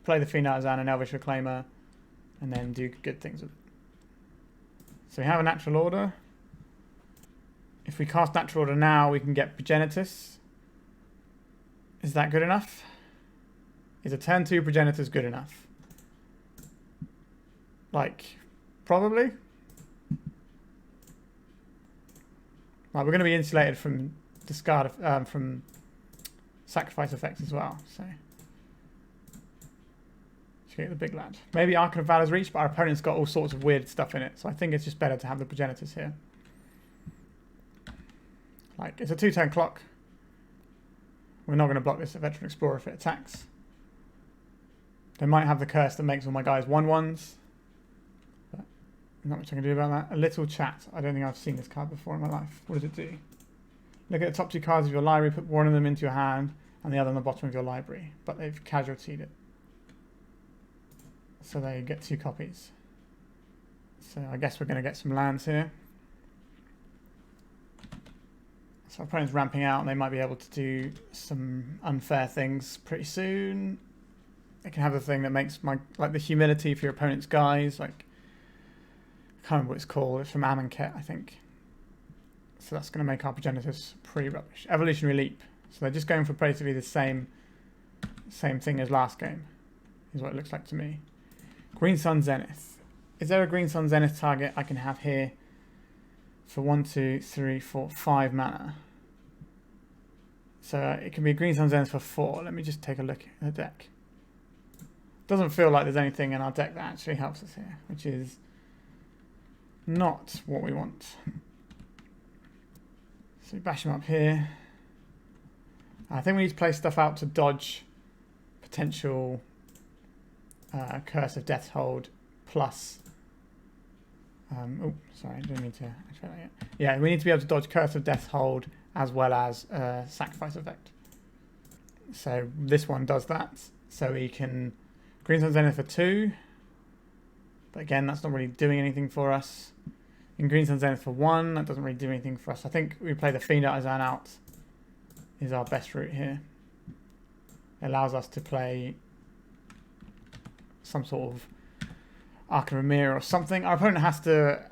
play the Fiend Artisan and Elvish Reclaimer, and then do good things with it. So we have a Natural Order. If we cast Natural Order now, we can get Progenitus. Is that good enough? Is a turn 2 Progenitus good enough? Like, probably. Right, we're going to be insulated from discard from sacrifice effects as well. So let's get the big lad. Maybe Archon of Valor's Reach, but our opponent's got all sorts of weird stuff in it. So I think it's just better to have the Progenitus here. Like, it's a 2-turn clock. We're not going to block this Veteran Explorer if it attacks. They might have the curse that makes all my guys 1/1s. But not much I can do about that. A little chat. I don't think I've seen this card before in my life. What does it do? Look at the top 2 cards of your library, put one of them into your hand and the other on the bottom of your library. But they've casualtied it. So they get 2 copies. So I guess we're going to get some lands here. So our opponent's ramping out and they might be able to do some unfair things pretty soon. They can have the thing that makes like the humility for your opponent's guys, like I can't remember what it's called, it's from Amonkhet, I think. So that's going to make our Progenitus pretty rubbish. Evolutionary Leap. So they're just going for basically the same thing as last game, is what it looks like to me. Green Sun Zenith. Is there a Green Sun Zenith target I can have here for 1, 2, 3, 4, 5 mana? So it can be a Green Sun Zenith for 4. Let me just take a look at the deck. Doesn't feel like there's anything in our deck that actually helps us here, which is not what we want. So we bash him up here. I think we need to play stuff out to dodge potential Curse of Death's Hold plus... oh, sorry, I didn't mean to activate that yet. Yeah, we need to be able to dodge Curse of Death's Hold as well as Sacrifice Effect. So this one does that. So we can Green Sun Zenith for 2. But again, that's not really doing anything for us. In Green Sun Zenith for 1, that doesn't really do anything for us. I think we play the Fiend Artisan out is our best route here. It allows us to play some sort of Archon of Mirror or something. Our opponent has to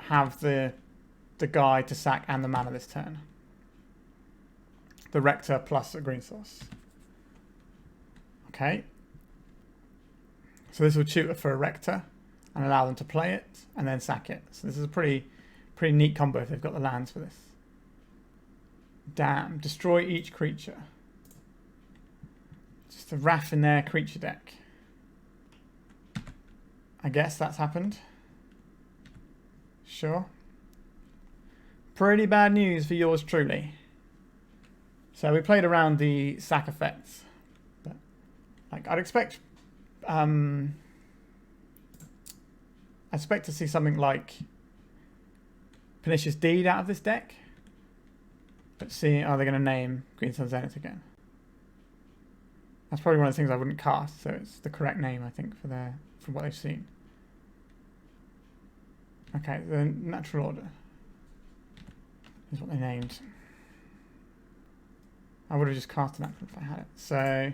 have the guy to sack and the mana this turn. The Rector plus a green source. Okay. So this will tutor for a Rector and allow them to play it and then sack it. So this is a pretty neat combo if they've got the lands for this. Damn. Destroy each creature. Just a Wrath in their creature deck. I guess that's happened. Sure. Pretty bad news for yours truly. So we played around the sack effects. But like I'd expect to see something like Pernicious Deed out of this deck. But see, are they going to name Green Sun Zenith again? That's probably one of the things I wouldn't cast, so it's the correct name, I think, from what they've seen. Okay, the Natural Order is what they named. I would have just cast a Natural if I had it. So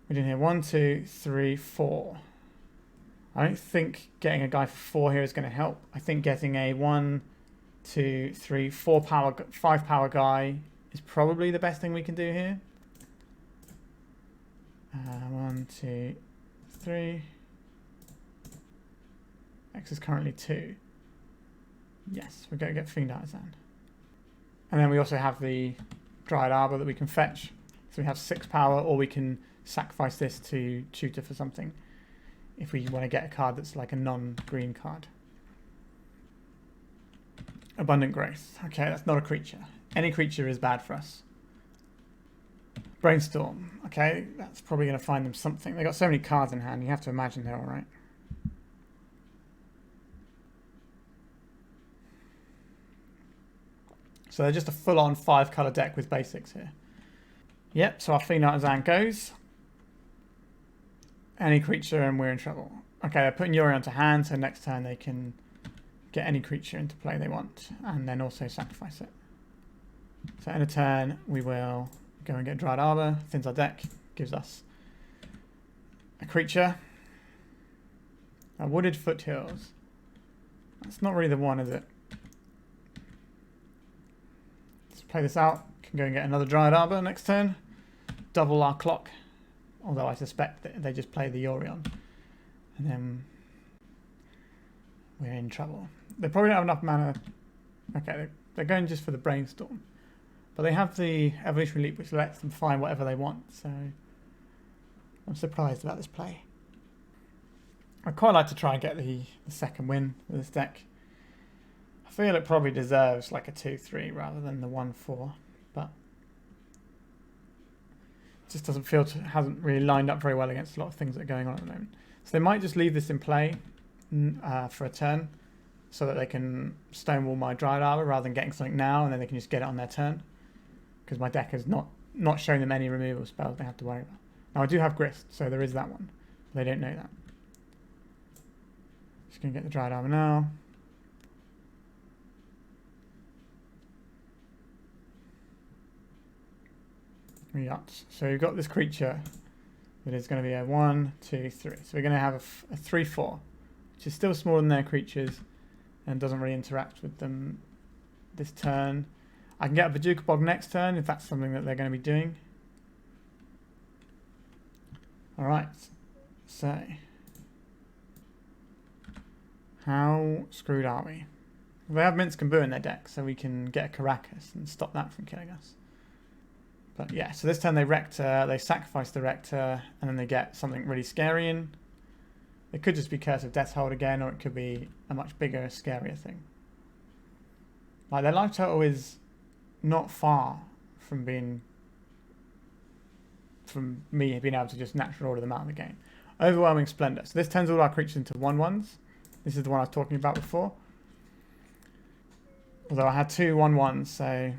we did here 1, 2, 3, 4. I don't think getting a guy for 4 here is going to help. I think getting a 1, 2, 3, 4 power, 5 power guy is probably the best thing we can do here. 1, 2, 3. X is currently 2. Yes, we're going to get Fiend Artisan. And then we also have the Dryad Arbor that we can fetch. So we have 6 power, or we can sacrifice this to tutor for something if we want to get a card that's like a non-green card. Abundant Grace. Okay, that's not a creature. Any creature is bad for us. Brainstorm. Okay, that's probably going to find them something. They've got so many cards in hand, you have to imagine they're alright. So they're just a full-on 5-colour deck with basics here. Yep, so our Fiend Artisan goes. any creature and we're in trouble. Okay, they're putting Yuri onto hand, so next turn they can get any creature into play they want, and then also sacrifice it. So in a turn, we will go and get Dryad Arbor, thins our deck, gives us a creature. A Wooded Foothills. That's not really the one, is it? Let's play this out. Can go and get another Dryad Arbor next turn. Double our clock. Although I suspect that they just play the Yorion. And then we're in trouble. They probably don't have enough mana. Okay, they're going just for the Brainstorm. But they have the Evolutionary Leap, which lets them find whatever they want. So I'm surprised about this play. I'd quite like to try and get the second win with this deck. I feel it probably deserves like a 2-3 rather than the 1-4. But it just doesn't feel hasn't really lined up very well against a lot of things that are going on at the moment. So they might just leave this in play for a turn so that they can stonewall my Dryad Arbor rather than getting something now, and then they can just get it on their turn. Because my deck has not shown them any removal spells they have to worry about. Now I do have Grist, so there is that one. They don't know that. Just going to get the Dryad Arbor now. So we've got this creature that is going to be a 1, 2, 3. So we're going to have a 3-4, which is still smaller than their creatures and doesn't really interact with them this turn. I can get a Bajuka Bog next turn if that's something that they're going to be doing. Alright, so how screwed are we? They have Minsk and Boo in their deck, so we can get a Caracas and stop that from killing us. But yeah, so this turn they Rector, they sacrifice the Rector, and then they get something really scary in. It could just be Curse of Deathhold again, or it could be a much bigger, scarier thing. Like, their life total is not far from me being able to just natural order them out of the game. Overwhelming Splendor. So this turns all our creatures into 1/1s. This is the one I was talking about before. Although I had 2 1/1s, so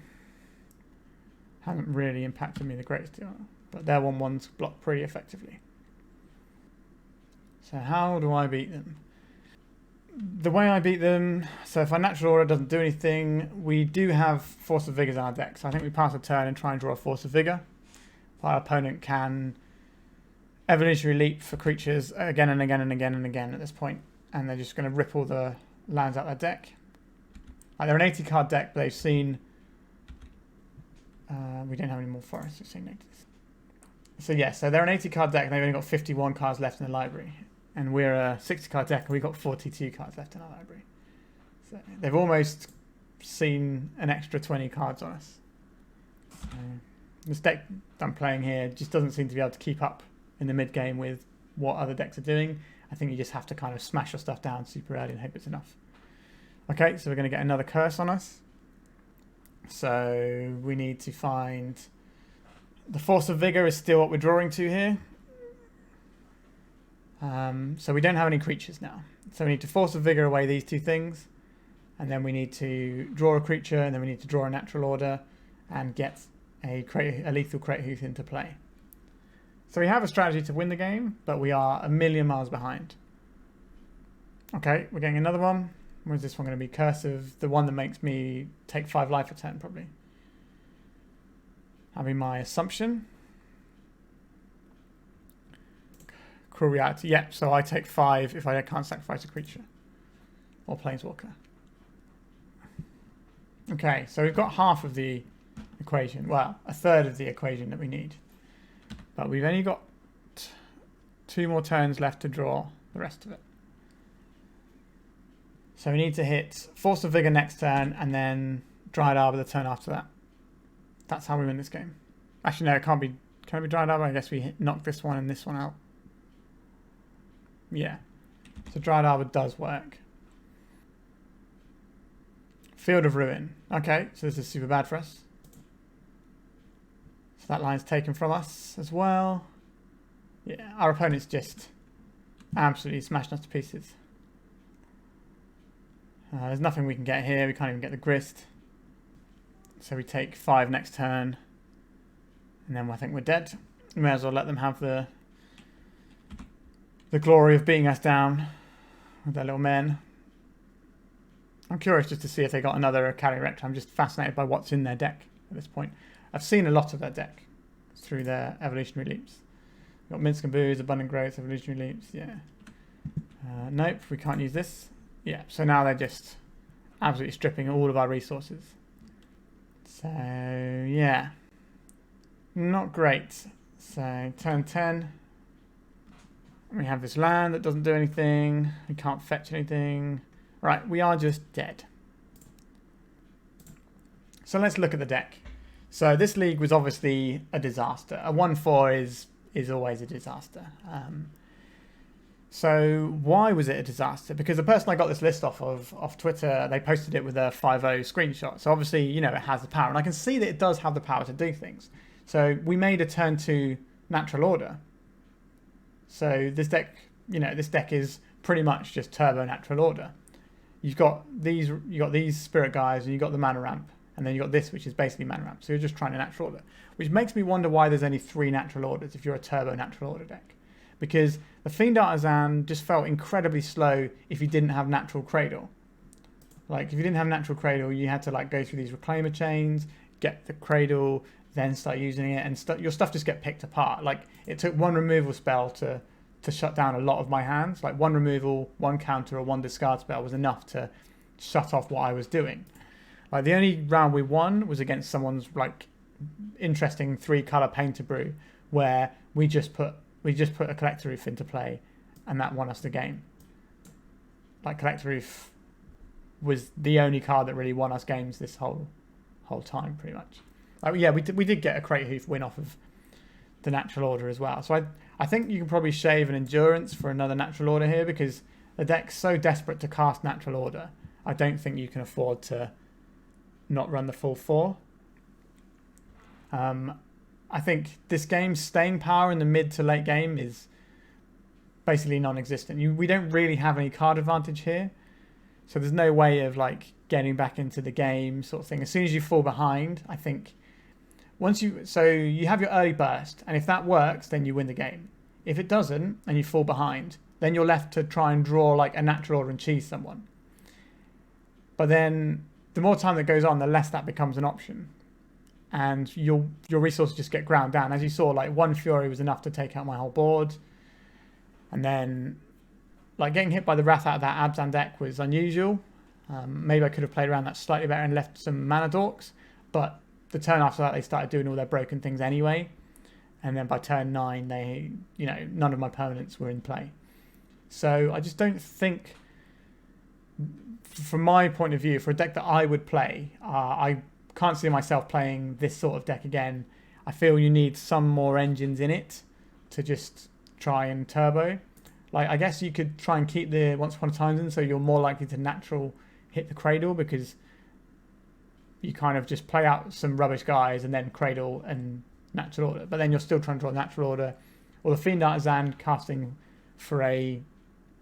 hasn't really impacted me the greatest deal. But their 1/1s block pretty effectively. So how do I beat them? The way I beat them, so if our Natural Order doesn't do anything, we do have Force of Vigors in our deck. So I think we pass a turn and try and draw a Force of Vigor. Our opponent can Evolutionary Leap for creatures again and again and again and again at this point. And they're just going to rip all the lands out of their deck. Like, they're an 80 card deck, but they've seen... we don't have any more forests, we've seen 80s. So yeah, so they're an 80 card deck and they've only got 51 cards left in the library. And we're a 60 card deck and we've got 42 cards left in our library. So they've almost seen an extra 20 cards on us. So this deck I'm playing here just doesn't seem to be able to keep up in the mid game with what other decks are doing. I think you just have to kind of smash your stuff down super early and hope it's enough. Okay, so we're going to get another curse on us. So we need to find... The Force of Vigor is still what we're drawing to here. So we don't have any creatures now. So we need to Force of Vigor away these two things. And then we need to draw a creature, and then we need to draw a Natural Order and get a lethal Kraithooth into play. So we have a strategy to win the game, but we are a million miles behind. Okay, we're getting another one. Where's this one going to be? Curse of the one that makes me take 5 life a turn, probably. That'll be my assumption. Cruel Reality. Yep, so I take 5 if I can't sacrifice a creature. Or Planeswalker. Okay, so we've got half of the equation. Well, a third of the equation that we need. But we've only got 2 more turns left to draw the rest of it. So we need to hit Force of Vigor next turn and then Dryad Arbor the turn after that. That's how we win this game. Actually, no, it can't be. Can it be Dryad Arbor? I guess we knock this one and this one out. Yeah. So Dryad Arbor does work. Field of Ruin. Okay, so this is super bad for us. So that line's taken from us as well. Yeah, our opponent's just absolutely smashing us to pieces. There's nothing we can get here. We can't even get the Grist. So we take 5 next turn. And then I think we're dead. We may as well let them have the the glory of beating us down with their little men. I'm curious just to see if they got another Calyrecta. I'm just fascinated by what's in their deck at this point. I've seen a lot of their deck through their evolutionary leaps. We've got Minsk and Booze, Abundant Growth, evolutionary leaps, yeah. Nope, we can't use this. Yeah, so now they're just absolutely stripping all of our resources. So, yeah. Not great. So, turn 10. We have this land that doesn't do anything. We can't fetch anything. Right, we are just dead. So let's look at the deck. So this league was obviously a disaster. A 1-4 is always a disaster. So why was it a disaster? Because the person I got this list off Twitter, they posted it with a 5-0 screenshot. So obviously, you know, it has the power. And I can see that it does have the power to do things. So we made a turn 2 natural order. So this deck, you know, this deck is pretty much just turbo natural order. You've got these spirit guys, and you've got the mana ramp, and then you've got this, which is basically mana ramp. So you're just trying a natural order, which makes me wonder why there's only 3 natural orders if you're a turbo natural order deck. Because the Fiend Artisan just felt incredibly slow if you didn't have Natural Cradle. Like, if you didn't have Natural Cradle, you had to like go through these reclaimer chains, get the Cradle, then start using it, and your stuff just get picked apart. Like, it took 1 removal spell to shut down a lot of my hands. Like 1 removal, 1 counter, or 1 discard spell was enough to shut off what I was doing. Like, the only round we won was against someone's like interesting 3-color Painter Brew, where we just put a Collector Roof into play, and that won us the game. Like, Collector Roof was the only card that really won us games this whole time, pretty much. Like, yeah, we did get a Crate Hoof win off of the natural order as well. So I think you can probably shave an endurance for another natural order here, because the deck's so desperate to cast natural order. I don't think you can afford to not run the full 4. I think this game's staying power in the mid to late game is basically non-existent. We don't really have any card advantage here, so there's no way of like getting back into the game sort of thing. As soon as you fall behind, I think so you have your early burst, and if that works, then you win the game. If it doesn't and you fall behind, then you're left to try and draw like a natural order and cheese someone. But then the more time that goes on, the less that becomes an option. And your resources just get ground down. As you saw, like 1 Fury was enough to take out my whole board. And then like getting hit by the Wrath out of that Abzan deck was unusual. Maybe I could have played around that slightly better and left some mana dorks. But the turn after that, they started doing all their broken things anyway. And then by turn 9, none of my permanents were in play. So I just don't think, from my point of view, for a deck that I would play, I can't see myself playing this sort of deck again. I feel you need some more engines in it to just try and turbo. Like, I guess you could try and keep the Once Upon a Time in, so you're more likely to natural hit the Cradle, because you kind of just play out some rubbish guys and then Cradle and natural order. But then you're still trying to draw natural order. Or the Fiend Artisan casting for a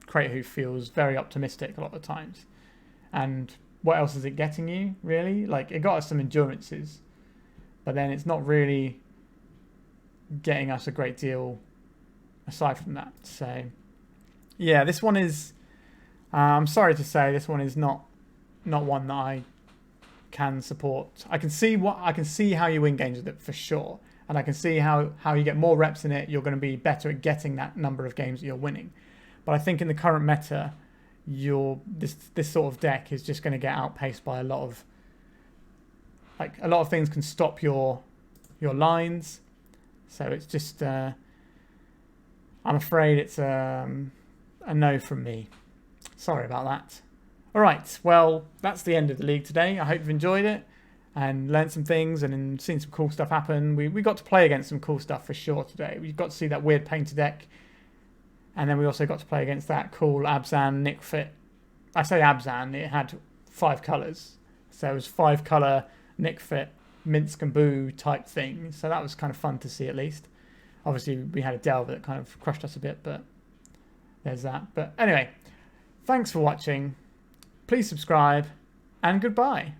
Crate Hoof feels very optimistic a lot of the times. And what else is it getting you, really? Like, it got us some endurances, but then it's not really getting us a great deal aside from that. So, yeah, this one is, I'm sorry to say, this one is not one that I can support. I can see how you win games with it for sure, and I can see how you get more reps in it. You're going to be better at getting that number of games that you're winning. But I think in the current meta, this sort of deck is just going to get outpaced by a lot of things can stop your lines. So it's just I'm afraid it's a no from me. Sorry about that. All right, well, that's the end of the league today. I hope you've enjoyed it and learned some things and seen some cool stuff happen. We got to play against some cool stuff for sure today. We got to see that weird painter deck. And then we also got to play against that cool Abzan Nick Fit. I say Abzan, it had 5 colours. So it was 5-colour Nick Fit, Minsk and Boo type thing. So that was kind of fun to see, at least. Obviously, we had a Delver that kind of crushed us a bit, but there's that. But anyway, thanks for watching. Please subscribe, and goodbye.